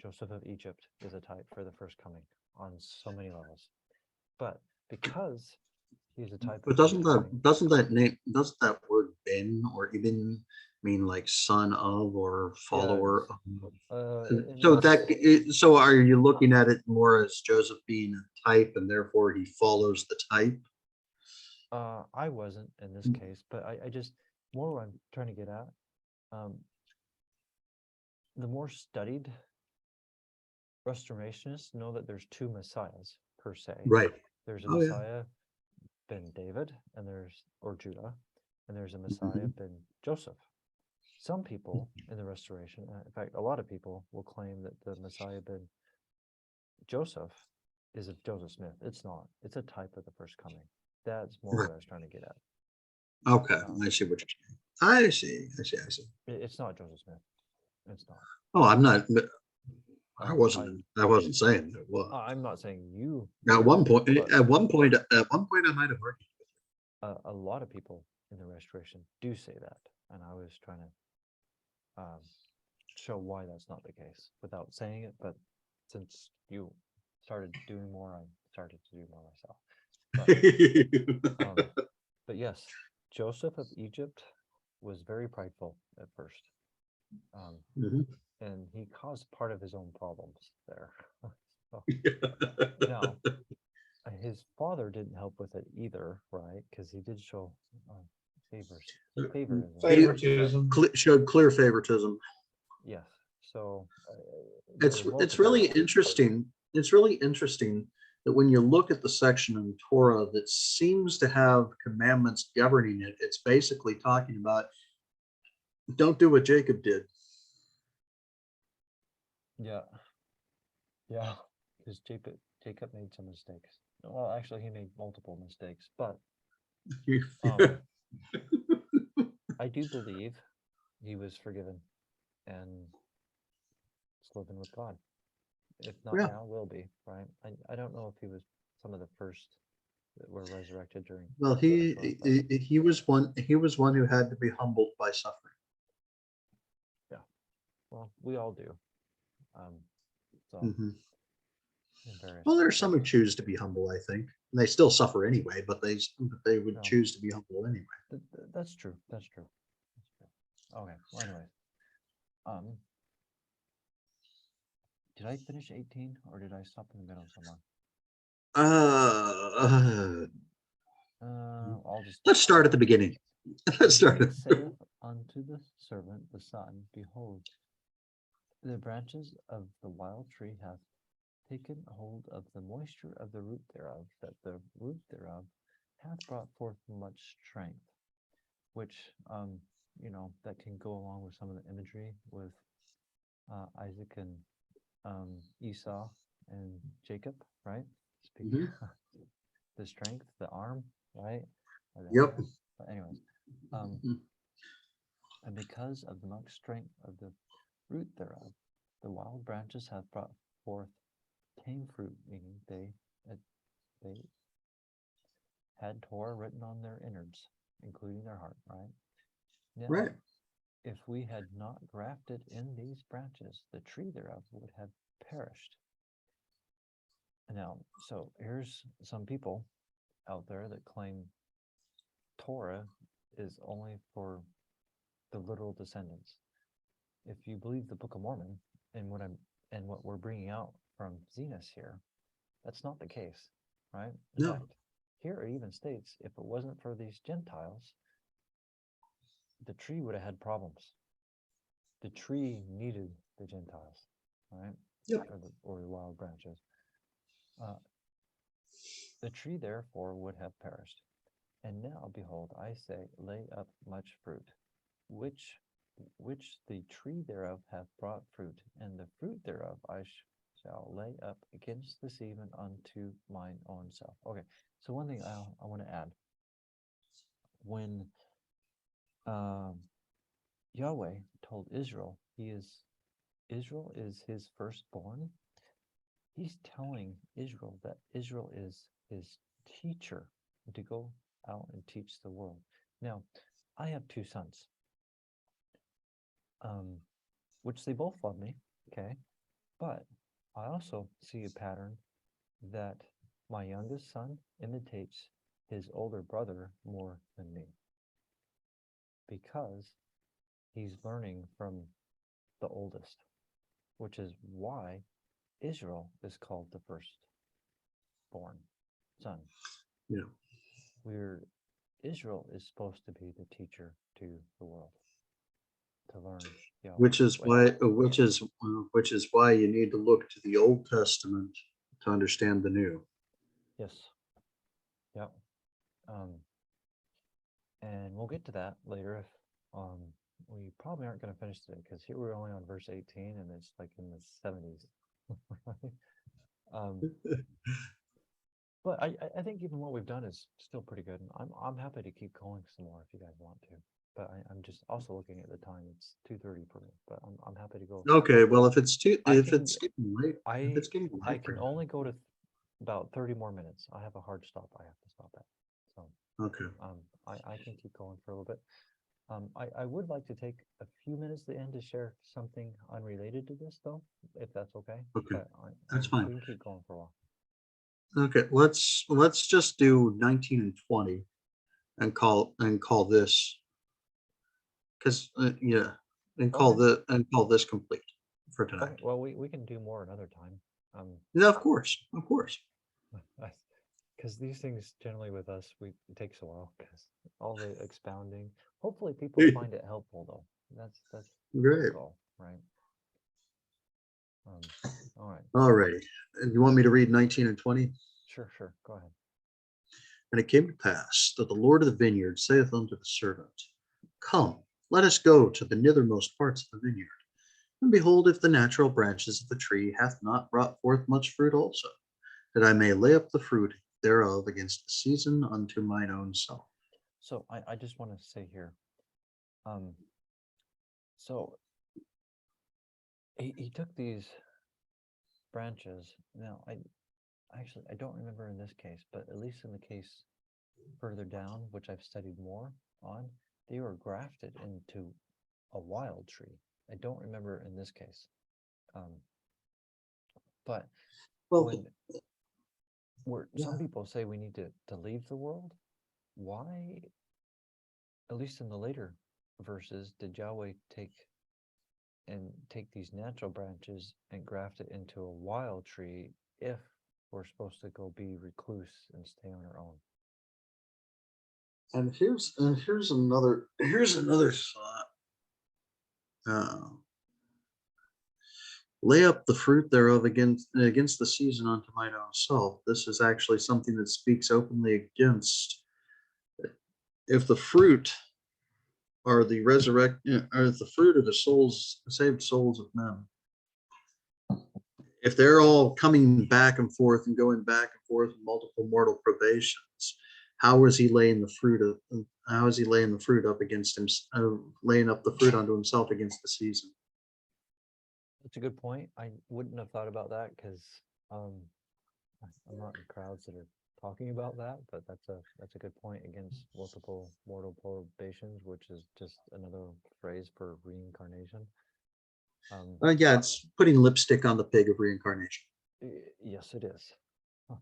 Joseph of Egypt is a type for the first coming on so many levels. But because he's a type But of first coming, doesn't that word ben or ibn mean like son of or follower of? So are you looking at it more as Joseph being a type and therefore he follows the type? I wasn't in this case, but I just more what I'm trying to get at. The more studied restorationists know that there's two messiahs per se. Right. There's a Messiah ben David, and or Judah, and there's a Messiah ben Joseph. Some people in the Restoration, in fact, a lot of people will claim that the Messiah ben Joseph is of Joseph Smith. It's not. It's a type of the first coming. That's more what I was trying to get at. Okay, I see what you're saying. I see. It's not Joseph Smith. It's not. Oh, I'm not. I wasn't saying it was. I'm not saying you. At one point, I might have argued. A lot of people in the Restoration do say that, and I was trying to show why that's not the case without saying it. But since you started doing more, I started to do more myself. But yes, Joseph of Egypt was very prideful at first. And he caused part of his own problems there. Now, his father didn't help with it either, right? Because he did show favoritism. Showed clear favoritism. Yes. So It's really interesting. It's really interesting that when you look at the section in Torah that seems to have commandments governing it, it's basically talking about don't do what Jacob did. Yeah. Yeah. Because Jacob made some mistakes. Well, actually, he made multiple mistakes, but I do believe he was forgiven and is living with God. If not Yeah. now, will be, right? I don't know if he was some of the first that were resurrected during. Well, he was one who had to be humbled by suffering. Well, we all do. So Mhm. in various Well, there are some who places. choose to be humble, I think. And they still suffer anyway, but they would Yeah. choose to be humble anyway. That's true. That's true. Okay. Well, anyways, did I finish 18 or did I stop in the middle somewhere? I'll just Let's start at the beginning. Let's start. He saith unto the servant the son, behold, the branches of the wild tree hath taken hold of the moisture of the root thereof, that the root thereof hath brought forth much strength, which that can go along with some of the imagery with Isaac and Esau and Jacob, right? Speaking the strength, the arm, right? Yep. But anyways, and because of the much strength of the root thereof, the wild branches have brought forth tame fruit, meaning they had Torah written on their innards, including their heart, right? Now, Right. if we had not grafted in these branches, the tree thereof would have perished. Now, so here's some people out there that claim Torah is only for the literal descendants. If you believe the Book of Mormon and what we're bringing out from Zenos here, that's not the case, right? In No. fact, here it even states if it wasn't for these Gentiles, the tree would have had problems. The tree needed the Gentiles, right? Yep. Or the wild branches. The tree therefore would have perished. And now, behold, I say, lay up much fruit, which the tree thereof hath brought fruit, and the fruit thereof I shall lay up against this even unto mine own self. Okay, so one thing I want to add. When Yahweh told Israel Israel is his firstborn, he's telling Israel that Israel is his teacher to go out and teach the world. Now, I have two sons, which they both love me, okay? But I also see a pattern that my youngest son imitates his older brother more than me, because he's learning from the oldest, which is why Israel is called the firstborn son. Yeah. Israel is supposed to be the teacher to the world, to learn Yahweh's Which is way. which is why you need to look to the Old Testament to understand the New. Yes. Yep. And we'll get to that later. If we probably aren't going to finish today, because here we're only on verse 18 and it's like in the 70s. But I think even what we've done is still pretty good. I'm happy to keep going some more if you guys want to. But I'm just also looking at the time. It's 2:30 for me, but I'm happy to go. Okay, well, if it's getting late, I late can only go to about 30 more minutes. I have a hard stop I have to stop at. So okay. I can keep going for a little bit. I would like to take a few minutes at the end to share something unrelated to this, though, if that's okay. Okay, But that's fine. We can keep going for a while. Okay, let's just do 19 and 20 and call this, because call this complete for tonight. Okay, well, we can do more another time. Yeah, of course. Because these things generally with us, it takes a while because all the expounding. Hopefully, people find it helpful, though. That's Great. the goal, right? All right. All right. And you want me to read 19 and 20? Sure. Go ahead. And it came to pass that the Lord of the vineyard saith unto the servant, Come, let us go to the nethermost parts of the vineyard. And behold, if the natural branches of the tree hath not brought forth much fruit also, that I may lay up the fruit thereof against the season unto mine own self. So I just want to say here, so he took these branches. Now I don't remember in this case, but at least in the case further down, which I've studied more on, they were grafted into a wild tree. I don't remember in this case, but Well, some people say we need to leave the world. Why, at least in the later verses, did Yahweh take these natural branches and graft it into a wild tree if we're supposed to go be recluse and stay on our own? and here's another thought. Lay up the fruit thereof against the season unto mine own self. This is actually something that speaks openly against, if the fruit are the fruit of the souls, the saved souls of men, if they're all coming back and forth and going back and forth in multiple mortal probations, how is he laying the fruit up against him, laying up the fruit unto himself against the season? That's a good point. I wouldn't have thought about that because I'm not in crowds that are talking about that, but that's a good point against multiple mortal probations, which is just another phrase for reincarnation. Yeah, it's putting lipstick on the pig of reincarnation. Yes, it is.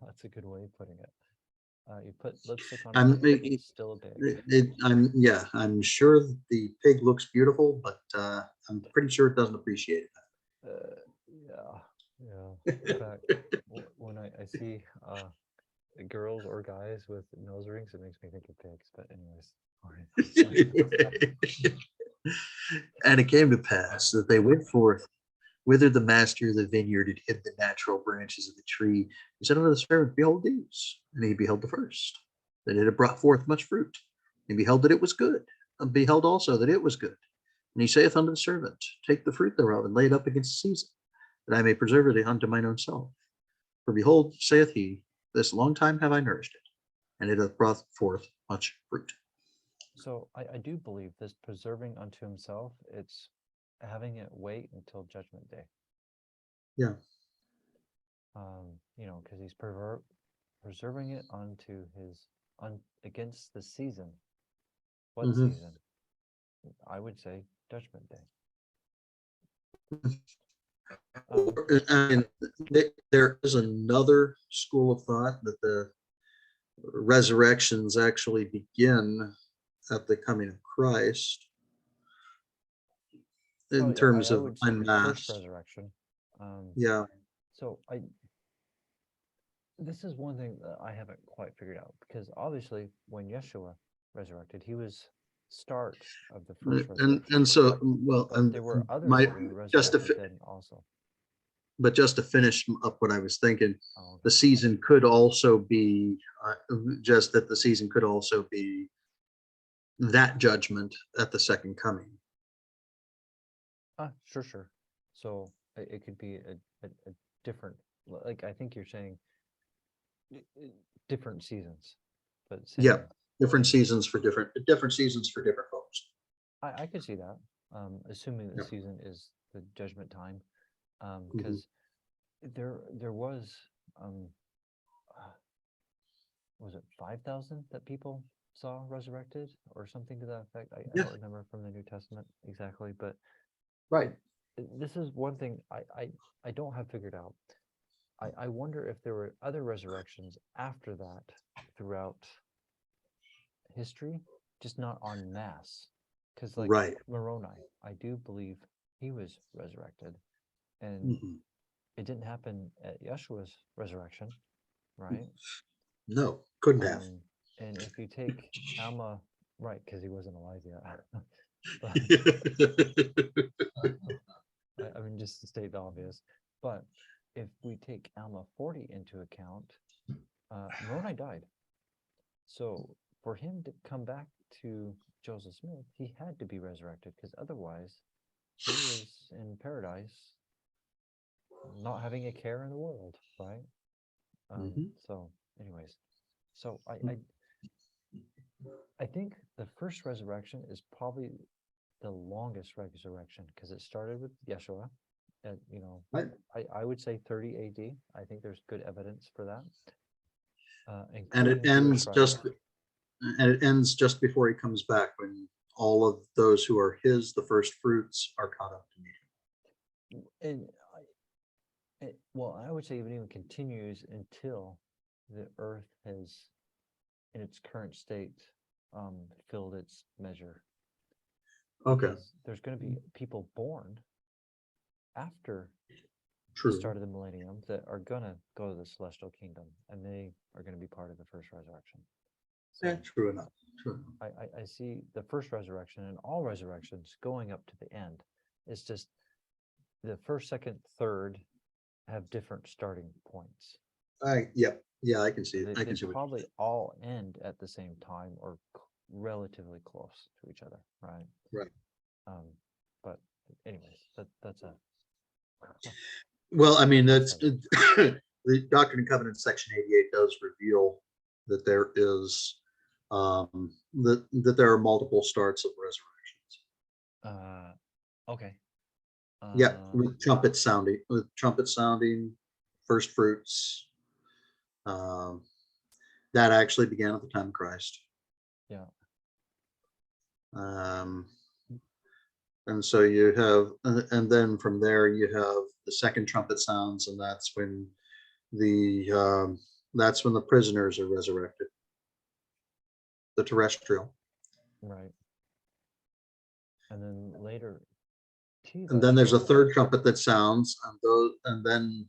That's a good way of putting it. You put lipstick on a pig, it's still a pig. I'm sure the pig looks beautiful, but I'm pretty sure it doesn't appreciate it. Yeah. In fact, when I see girls or guys with nose rings, it makes me think of pigs. But anyways, And it came to pass that they went forth, whither the master of the vineyard had hid the natural branches of the tree. He said unto the servant, Behold these. And he beheld the first, that it had brought forth much fruit, and beheld that it was good, and beheld also that it was good. And he saith unto the servant, Take the fruit thereof, and lay it up against the season, that I may preserve it unto mine own self. For behold, saith he, This long time have I nourished it, and it hath brought forth much fruit. So I do believe this preserving unto himself, it's having it wait until judgment day. Yeah. Because he's preserving it unto his against the season. What season? I would say judgment day. And there is another school of thought that the resurrections actually begin at the coming of Christ in terms I of would say the first unmasked. resurrection. Yeah. So this is one thing that I haven't quite figured out, because obviously when Yeshua resurrected, he was start of the first resurrection. And so, well, but there were others that were resurrected then also. But just to finish up what I was thinking, the season could also be just that the season could also be that judgment at the second coming. Sure. So it could be a different, like I think you're saying different seasons, but yeah, different seasons for different folks. I could see that, assuming the season is the judgment time, because there was it 5,000 that people saw resurrected or something to that effect? I don't remember from the New Testament exactly, but right. This is one thing I don't have figured out. I wonder if there were other resurrections after that throughout history, just not en masse. Because like Moroni, I do believe he was resurrected, and it didn't happen at Yeshua's resurrection, right? No, couldn't have. And if you take Alma, right, because he wasn't alive yet. I mean, just to state the obvious, but if we take Alma 40 into account, Moroni died. So for him to come back to Joseph Smith, he had to be resurrected, because otherwise he was in paradise, not having a care in the world, right? So anyways, so I think the first resurrection is probably the longest resurrection, because it started with Yeshua at, Right. I would say 30 AD. I think there's good evidence for that. And it including Jewish writings. it ends just before he comes back, when all of those who are his, the first fruits, are caught up to meet him. And well, I would say it even continues until the earth has, in its current state, filled its measure. Okay, Because there's going to be people born after true. the start of the millennium that are going to go to the celestial kingdom, and they are going to be part of the first resurrection. So Yeah, true enough. True enough. I see the first resurrection and all resurrections going up to the end. It's just the first, second, third have different starting points. Yeah, I can see it. I They can see what probably all end at the same time, or relatively close to each other, right? Right. But anyways, that's a Well, I mean, that's the Doctrine and Covenants section 88 does reveal that there is that there are multiple starts of resurrections. okay. Yeah, with trumpet sounding, first fruits. That actually began at the time of Christ. Yeah. And so you have, and then from there you have the second trumpet sounds, and that's when the prisoners are resurrected, the terrestrial. Right. And then later, And then there's a third trumpet that sounds, and then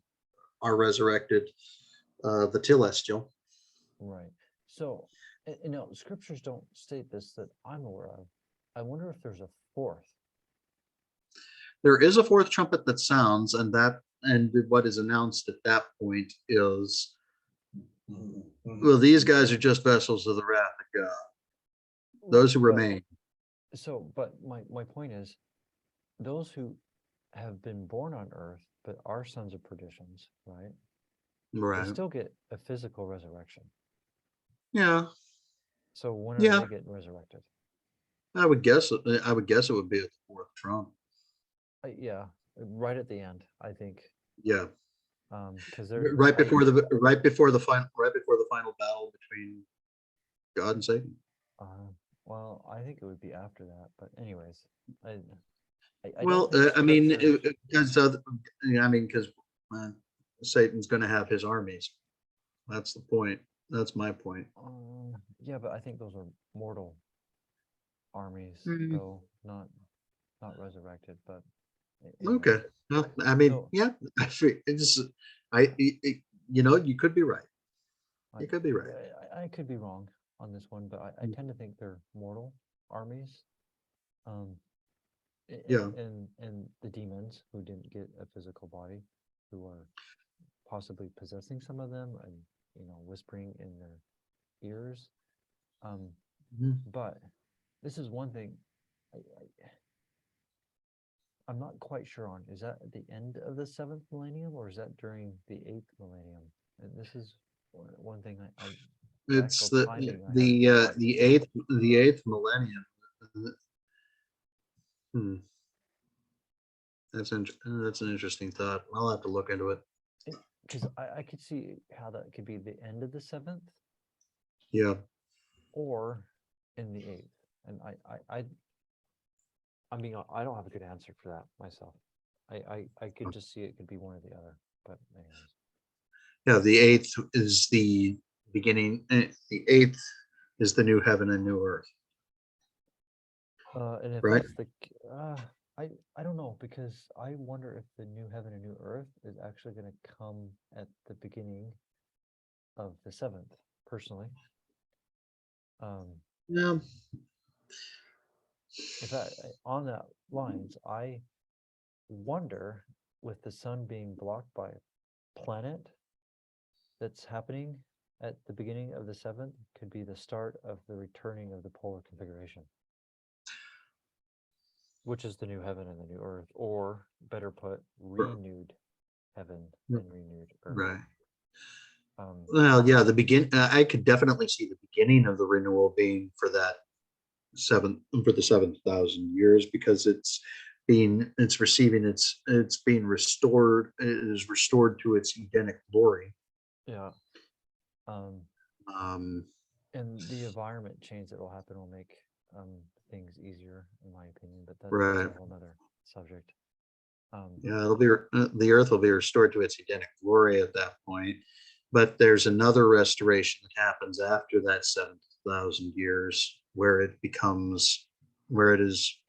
are resurrected the telestial. Right. So, scriptures don't state this that I'm aware of. I wonder if there's a fourth. There is a fourth trumpet that sounds, and what is announced at that point is, well, these guys are just vessels of the wrath of God. Those who remain. So, but my point is, those who have been born on earth but are sons of perditions, right? Right. They still get a physical resurrection. Yeah. So when are they getting resurrected? I would guess it would be at the fourth trump. Yeah, right at the end, I think. Yeah. Because they're right before the final battle between God and Satan. Well, I think it would be after that, but anyways, I mean, because Satan's going to have his armies. That's the point. That's my point. Yeah, but I think those are mortal armies, though not resurrected. But anyways. Okay. No, I mean, So, yeah. It's you could be right. You could be right. I could be wrong on this one, but I tend to think they're mortal armies. Yeah. And the demons who didn't get a physical body, who are possibly possessing some of them and whispering in their ears. But this is one thing I'm not quite sure on. Is that at the end of the 7th millennium, or is that during the 8th millennium? And this is one thing It's the eighth millennium. That's an interesting thought. I'll have to look into it. Because I could see how that could be the end of the 7th. Yeah. Or in the 8th. And I mean, I don't have a good answer for that myself. I could just see it could be one or the other. But anyways. Yeah, the 8th is the beginning. The 8th is the new heaven and new earth. And if right? that's the I don't know, because I wonder if the new heaven and new earth is actually going to come at the beginning of the 7th, personally. Yeah. In fact, on that lines, I wonder, with the sun being blocked by a planet that's happening at the beginning of the 7th could be the start of the returning of the polar configuration, which is the new heaven and the new earth, or better put, renewed heaven and renewed earth. Right. Well, yeah, I could definitely see the beginning of the renewal being for the 7,000 years, because it's being restored. It is restored to its Edenic glory. Yeah. And the environment change that will happen will make things easier, in my opinion. But that's right. a whole nother subject. Yeah, it'll be the earth will be restored to its Edenic glory at that point. But there's another restoration that happens after that 7,000 years, where it is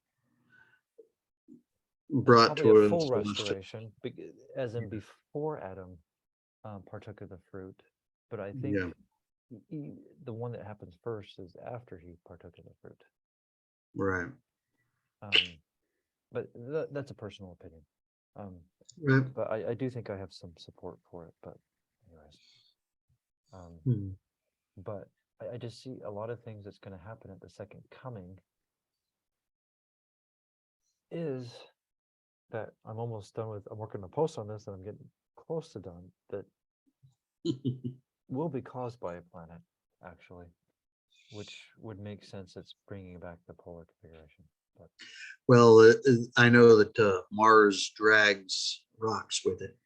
brought to a full restoration, as in before Adam partook of the fruit. But I think the one that happens first is after he partook of the fruit. Right. But that's a personal opinion. Right. But I do think I have some support for it. But anyways, but I just see a lot of things that's going to happen at the second coming. Is that I'm almost done with. I'm working on a post on this, and I'm getting close to done. That will be caused by a planet, actually, which would make sense. It's bringing back the polar configuration. But well, I know that Mars drags rocks with it.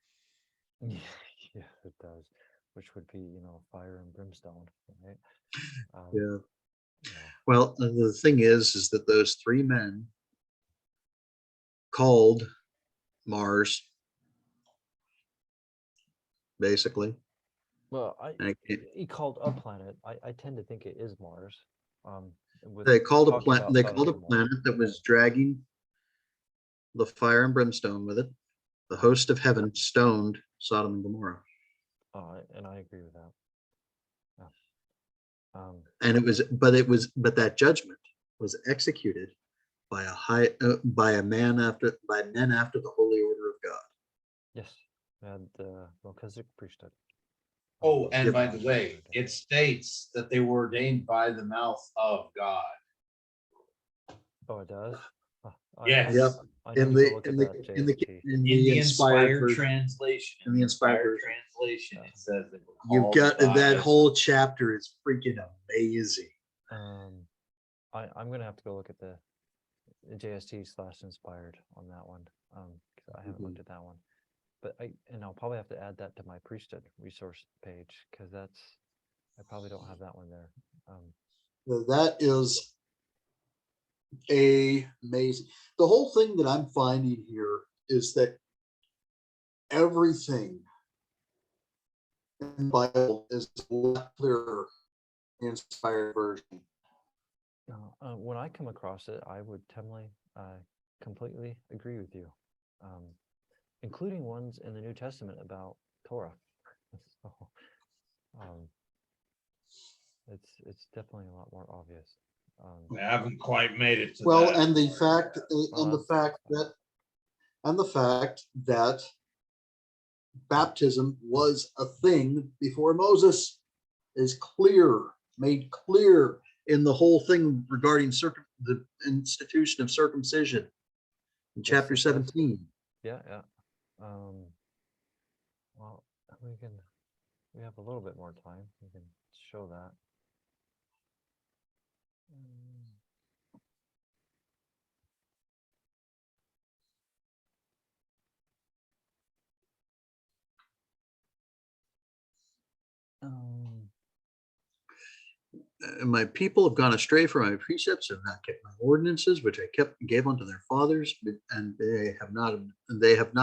yeah, it does, which would be fire and brimstone, right? Yeah. Well, the thing is that those 3 men called Mars, basically. Well, he called a planet. I tend to think it is Mars. They called a planet. They called a planet that was dragging the fire and brimstone with it. The host of heaven stoned Sodom and Gomorrah. And I agree with that. Yeah. But that judgment was executed by men after the holy order of God. Yes, and the Melchizedek priesthood. Oh, and by the way, it states that they were ordained by the mouth of God. Oh, it does. Yes. Yep. In the inspired translation. In the inspired translation, it says that you've got that whole chapter is freaking amazing. I'm gonna have to go look at the JST/inspired on that one. Because I haven't looked at that one. But I'll probably have to add that to my priesthood resource page, because I probably don't have that one there. That is amazing. The whole thing that I'm finding here is that everything in the Bible is a lot clearer in the inspired version. When I come across it, I would completely agree with you, including ones in the New Testament about Torah. So, it's definitely a lot more obvious. We haven't quite made it to well, that. and the fact that baptism was a thing before Moses is made clear in the whole thing regarding the institution of circumcision in chapter 17. Yeah. Well, we have a little bit more time. We can show that. And my people have gone astray from my precepts, and have not kept my ordinances, which I gave unto their fathers, and they have not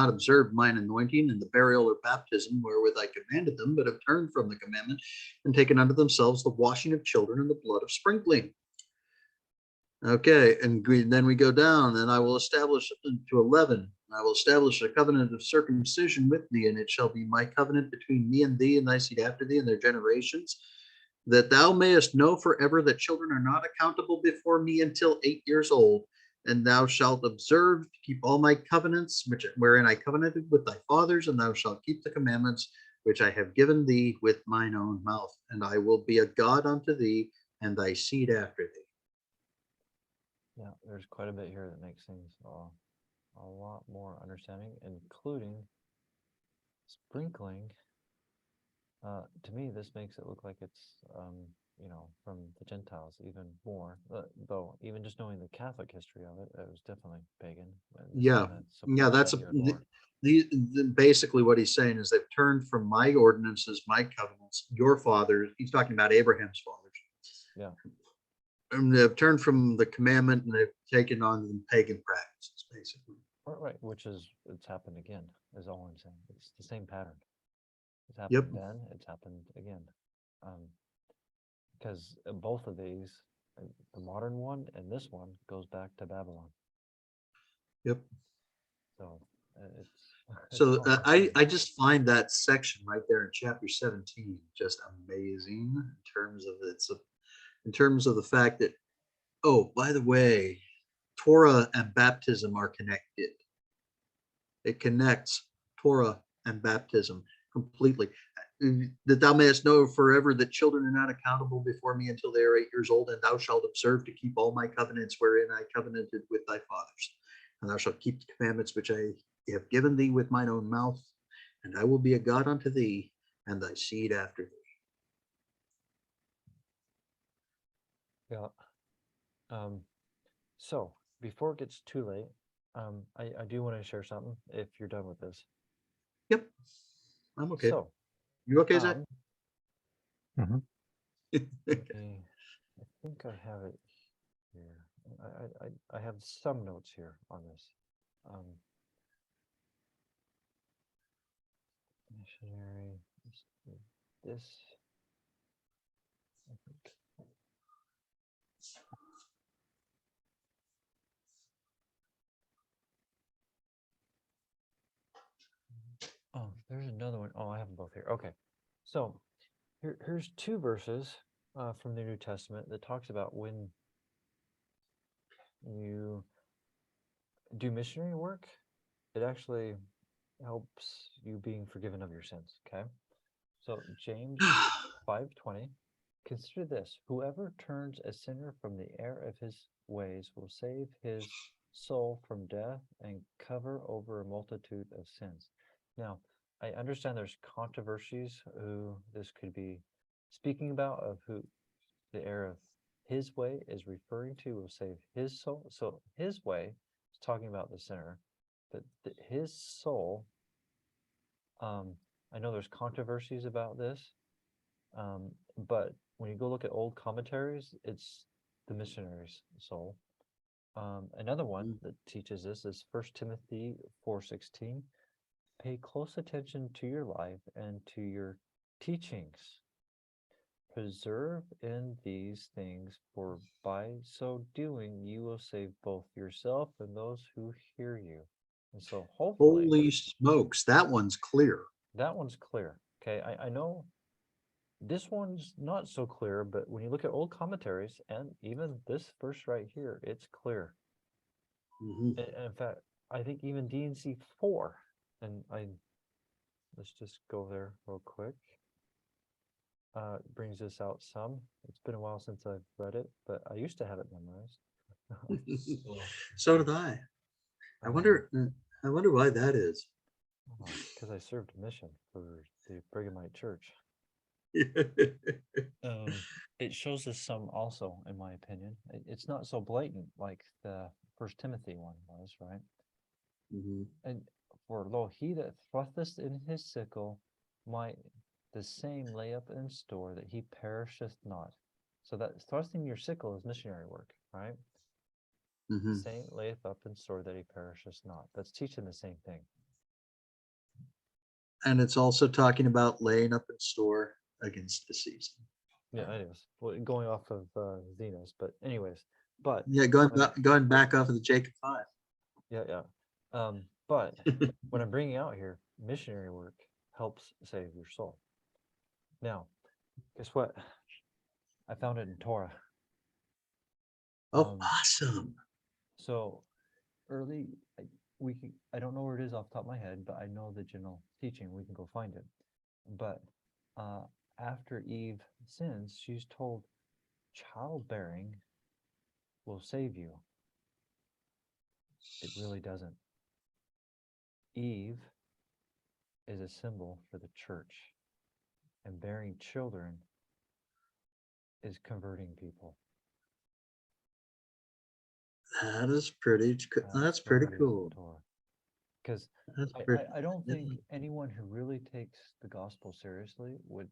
observed mine anointing and the burial or baptism wherewith I commanded them, but have turned from the commandment and taken unto themselves the washing of children and the blood of sprinkling. Okay, and then we go down, and I will establish to 11. I will establish a covenant of circumcision with thee, and it shall be my covenant between me and thee and thy seed after thee and their generations, that thou mayest know forever that children are not accountable before me until 8 years old. And thou shalt observe to keep all my covenants, wherein I covenanted with thy fathers, and thou shalt keep the commandments which I have given thee with mine own mouth, and I will be a God unto thee, and thy seed after thee. Yeah, there's quite a bit here that makes things a lot more understanding, including sprinkling. To me, this makes it look like it's, from the Gentiles even more. Though, even just knowing the Catholic history of it, it was definitely pagan. Yeah, that's basically what he's saying is they've turned from my ordinances, my covenants, your fathers. He's talking about Abraham's fathers. Yeah. And they've turned from the commandment and they've taken on the pagan practices, basically. Right, it's happened again, is all I'm saying. It's the same pattern. It's Yep. happened then, it's happened again. Because both of these, the modern one and this one, goes back to Babylon. Yep. So it's So all I just find that section right there in chapter 17 just amazing in terms of the fact that, oh, by the way, Torah and baptism are connected. It connects Torah and baptism completely. That thou mayest know forever that children are not accountable before me until they are 8 years old, and thou shalt observe to keep all my covenants wherein I covenanted with thy fathers. And thou shalt keep the commandments which I have given thee with mine own mouth, and I will be a God unto thee, and thy seed after thee. Yeah. So before it gets too late, I do want to share something if you're done with this. Yep, I'm okay. So You okay, Zach? Mhm. I think I have it here. I have some notes here on this. Missionary. This. I think. Oh, there's another one. Oh, I have them both here. Okay. So here's two verses from the New Testament that talks about when you do missionary work, it actually helps you being forgiven of your sins. Okay. So James 5:20, consider this, whoever turns a sinner from the error of his ways will save his soul from death and cover over a multitude of sins. Now, I understand there's controversies who this could be speaking about, of who the error of his way is referring to will save his soul. So his way is talking about the sinner, but his soul, I know there's controversies about this, but when you go look at old commentaries, it's the missionary's soul. Another one that teaches this is 1 Timothy 4:16. Pay close attention to your life and to your teachings. Preserve in these things, for by so doing you will save both yourself and those who hear you. And so hopefully, Holy smokes, that one's clear. that one's clear. Okay, I know this one's not so clear, but when you look at old commentaries and even this verse right here, it's clear. Mhm. In fact, I think even D&C 4, and let's just go there real quick. Brings this out some. It's been a while since I've read it, but I used to have it memorized. So did I. I wonder why that is. Because I served a mission for the Brighamite Church. It shows us some also, in my opinion. It's not so blatant like the First Timothy one was, right? Mhm. And for lo, he that thrusteth in his sickle might the same lay up in store that he perisheth not. So that thrusting your sickle is missionary work, right? Mhm. Same layeth up in store that he perisheth not. That's teaching the same thing. And it's also talking about laying up in store against the season. Yeah, it is. Well, going off of Zenos, but anyways, but Yeah, going back off of the Jacob 5. yeah. But what I'm bringing out here, missionary work helps save your soul. Now, guess what? I found it in Torah. Oh, awesome. So early, I don't know where it is off the top of my head, but I know the general teaching. We can go find it. But after Eve sins, she's told childbearing will save you. It really doesn't. Eve is a symbol for the church, and bearing children is converting people. That is pretty. That's pretty cool. Because I don't think anyone who really takes the gospel seriously would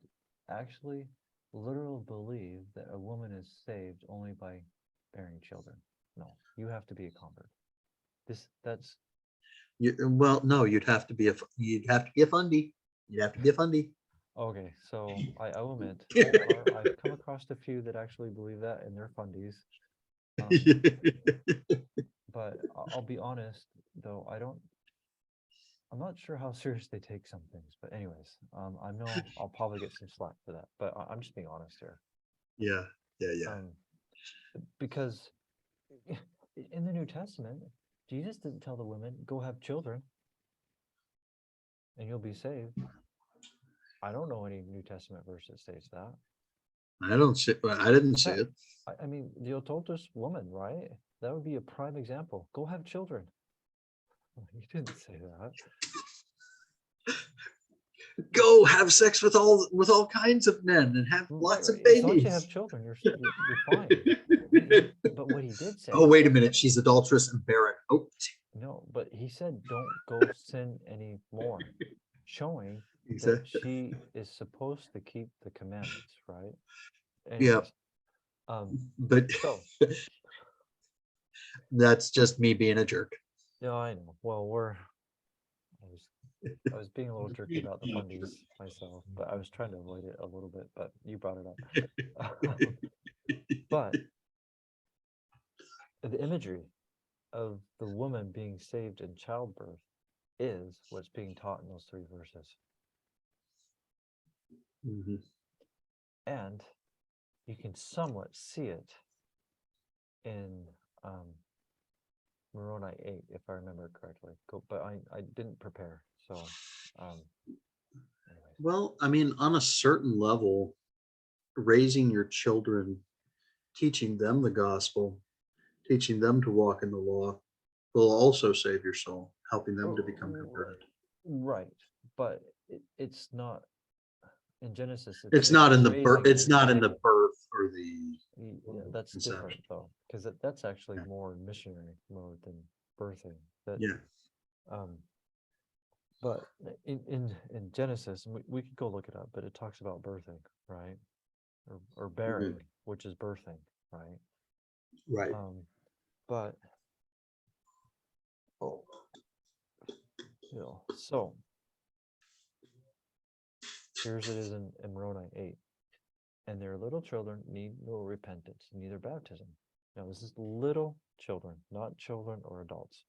actually literally believe that a woman is saved only by bearing children. No, you have to be a convert. That's Well, no, you'd have to be a fundy. You'd have to be a fundy. okay. So I will admit, I've come across a few that actually believe that, and they're fundies. But I'll be honest, though, I'm not sure how serious they take some things. But anyways, I know I'll probably get some slack for that. But I'm just being honest here. Yeah. Because in the New Testament, Jesus didn't tell the women, go have children and you'll be saved. I don't know any New Testament verse that states that. I didn't see it. I mean, the adulterous woman, right? That would be a prime example. Go have children. You didn't say that. Go have sex with all kinds of men and have lots of babies. As long as you have children, you're fine. But what he did say. Oh, wait a minute. She's adulterous and barren. Oh. No, but he said, don't go sin anymore, showing that she is supposed to keep the commandments, right? Anyways, yeah. But so that's just me being a jerk. Yeah, I know. Well, I was being a little jerky about the fundies myself, but I was trying to avoid it a little bit, but you brought it up. But the imagery of the woman being saved in childbirth is what's being taught in those 3 verses. Mm-hmm. And you can somewhat see it in Moroni 8, if I remember correctly. But I didn't prepare, so anyways. Well, I mean, on a certain level, raising your children, teaching them the gospel, teaching them to walk in the law will also save your soul, helping them to become converted. Right, but it's not in Genesis. It's not in the birth. It's not in the birth or the. Yeah, that's different though, because that's actually more missionary mode than birthing. But in Genesis, we could go look it up, but it talks about birthing, right? Or bearing, which is birthing, right? Right. But so here's it is in Moroni 8. And their little children need no repentance, neither baptism. Now this is little children, not children or adults.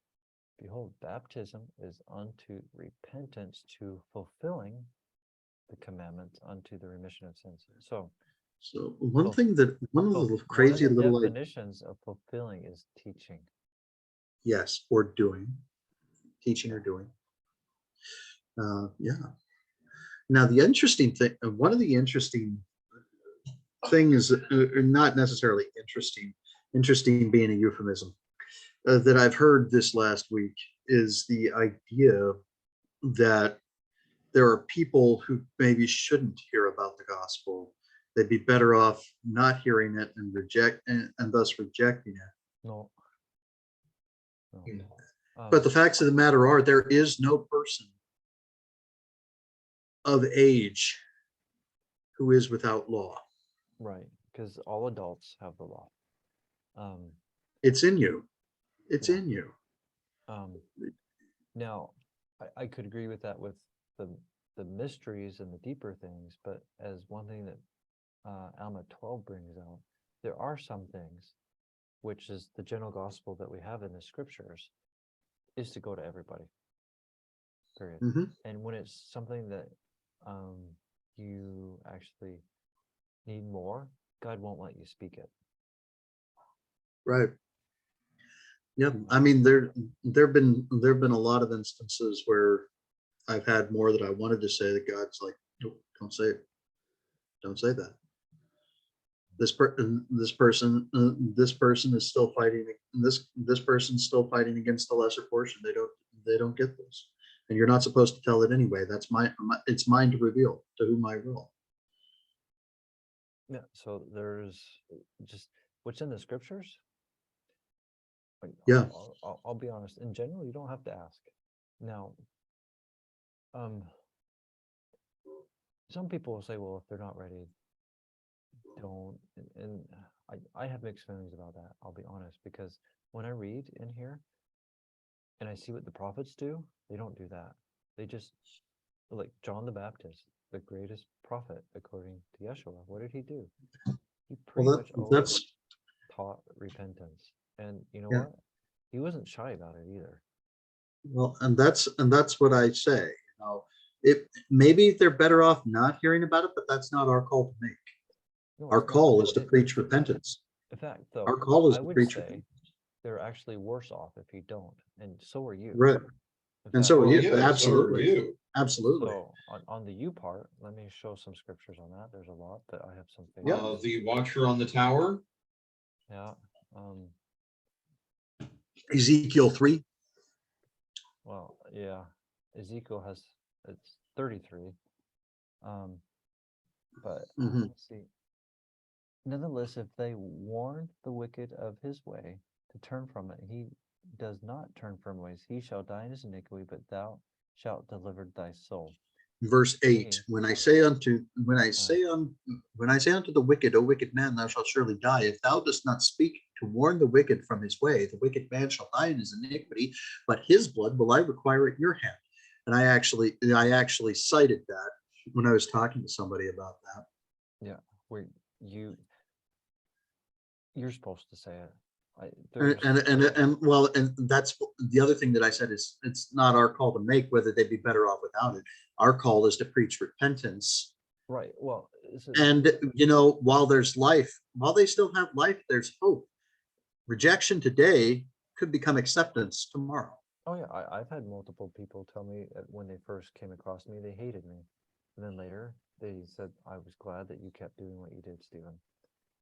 Behold, baptism is unto repentance, to fulfilling the commandments unto the remission of sins. So one of the crazy little definitions of fulfilling is teaching. Yes, or doing, teaching or doing. Yeah. Now the interesting thing, one of the interesting things, not necessarily interesting being a euphemism, that I've heard this last week is the idea that there are people who maybe shouldn't hear about the gospel. They'd be better off not hearing it and thus rejecting it. No. But the facts of the matter are, there is no person of age who is without law. Right, because all adults have the law. It's in you. It's in you. Now, I could agree with that with the mysteries and the deeper things, but as one thing that Alma 12 brings out, there are some things, which is the general gospel that we have in the scriptures, is to go to everybody. Period. Mm-hmm. And when it's something that you actually need more, God won't let you speak it. Right. Yeah. I mean, there've been a lot of instances where I've had more that I wanted to say that God's like, Nope, don't say it. Don't say that. This person is still fighting. This person's still fighting against the lesser portion. They don't get this, and you're not supposed to tell it anyway. That's it's mine to reveal to whom I will. Yeah, so there's just what's in the scriptures. Like, Yeah. I'll be honest. In general, you don't have to ask. Now, some people will say, well, if they're not ready, don't. And I have mixed feelings about that. I'll be honest, because when I read in here and I see what the prophets do, they don't do that. They just, like John the Baptist, the greatest prophet according to Yeshua. What did he do? He pretty Well, much that's taught repentance, and you know Yeah. what? He wasn't shy about it either. well, and that's what I say. You know, maybe they're better off not hearing about it, but that's not our call to make. No, Our it's not. call is to preach repentance. In fact, though, Our call is I to would preach say repentance. they're actually worse off if you don't, and so are you. Right. In And fact, so are Well, you. yeah, so are Absolutely. you. Absolutely. So on the you part, let me show some scriptures on that. There's a lot, but I have some Yeah. favorites. The watcher on the tower. Yeah. Ezekiel 3. Well, yeah. Ezekiel it's 33. But Mhm. let's see. Nonetheless, if they warn the wicked of his way to turn from it, he does not turn from ways. He shall die in his iniquity, but thou shalt deliver thy soul. Verse 8. Meaning- When I say unto the wicked, O wicked man, thou shalt surely die. If thou dost not speak to warn the wicked from his way, the wicked man shall die in his iniquity, but his blood will I require at your hand. And I actually cited that when I was talking to somebody about that. Yeah, where you're supposed to say it. And that's the other thing that I said is it's not our call to make whether they'd be better off without it. Our call is to preach repentance. Right. Well, And you know, while there's life, while they still have life, there's hope. Rejection today could become acceptance tomorrow. oh yeah, I've had multiple people tell me that when they first came across me, they hated me, and then later they said, "I was glad that you kept doing what you did, Stephen."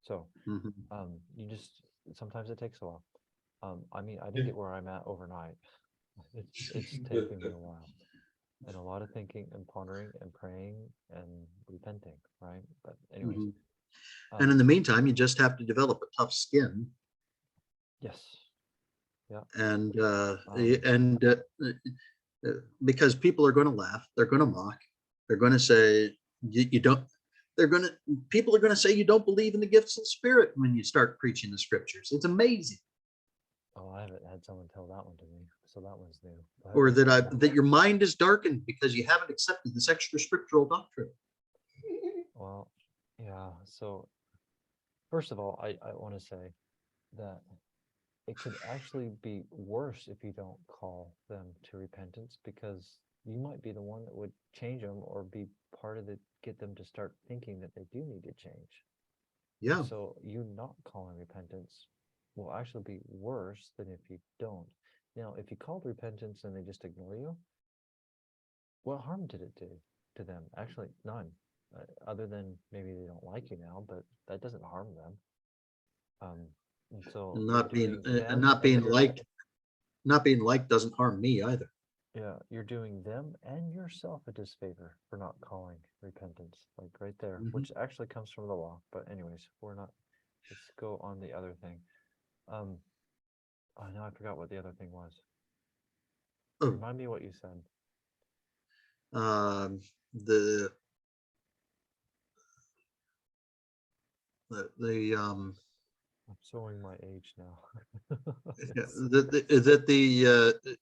So, Mhm. you just sometimes it takes a while. I mean, I didn't get where I'm at overnight. It's taken me a while, and a lot of thinking and pondering and praying and repenting, right? But anyways, Mhm. And in the meantime, you just have to develop a tough skin. yes, yeah, And because people are going to laugh, they're going to mock, they're going to say you don't. People are going to say you don't believe in the gifts of the Spirit when you start preaching the scriptures. It's amazing. oh, I haven't had someone tell that one to me, so that one's new. But, Or that your mind is darkened because you haven't accepted this extra scriptural doctrine. well, yeah. So first of all, I want to say that it could actually be worse if you don't call them to repentance, because you might be the one that would change them or be part of get them to start thinking that they do need to change. Yeah. So you not calling repentance will actually be worse than if you don't. Now, if you called repentance and they just ignore you, what harm did it do to them? Actually, none. Other than maybe they don't like you now, but that doesn't harm them. And so Not you're being doing them not being and liked doesn't harm me either. yeah, you're doing them and yourself a disfavor for not calling repentance, like right there, Mhm. which actually comes from the law. But anyways, let's go on the other thing. Oh, now I forgot what the other thing was. Oh. Remind me what you said. The I'm showing my age now.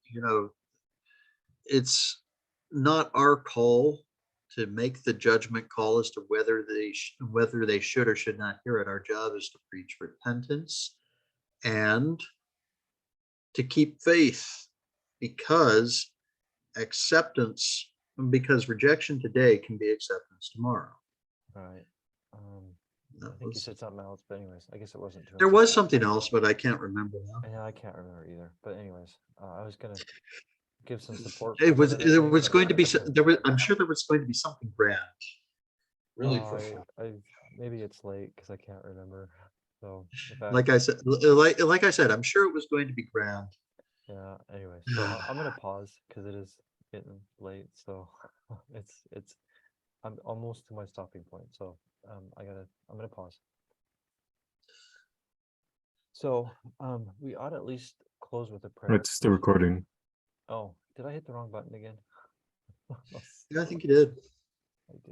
you know, it's not our call to make the judgment call as to whether they should or should not hear it. Our job is to preach repentance and to keep faith, because rejection today can be acceptance tomorrow. Right. I think you said something else, but anyways, I guess it wasn't too. There was something else, but I can't remember now. Yeah, I can't remember either. But anyways, I was gonna give some support. It from was, and there everything, was or- going to be, there was, I'm sure there was going to be something grand. Really, Oh, I maybe it's late because I can't remember. So if I, Like I said, like I said, I'm sure it was going to be grand. yeah. Anyway, so I'm gonna pause because it is getting late. So it's I'm almost to my stopping point. So I'm gonna pause. So we ought to at least close with a prayer. It's still recording. Oh, did I hit the wrong button again? Yeah, I think you did. I did.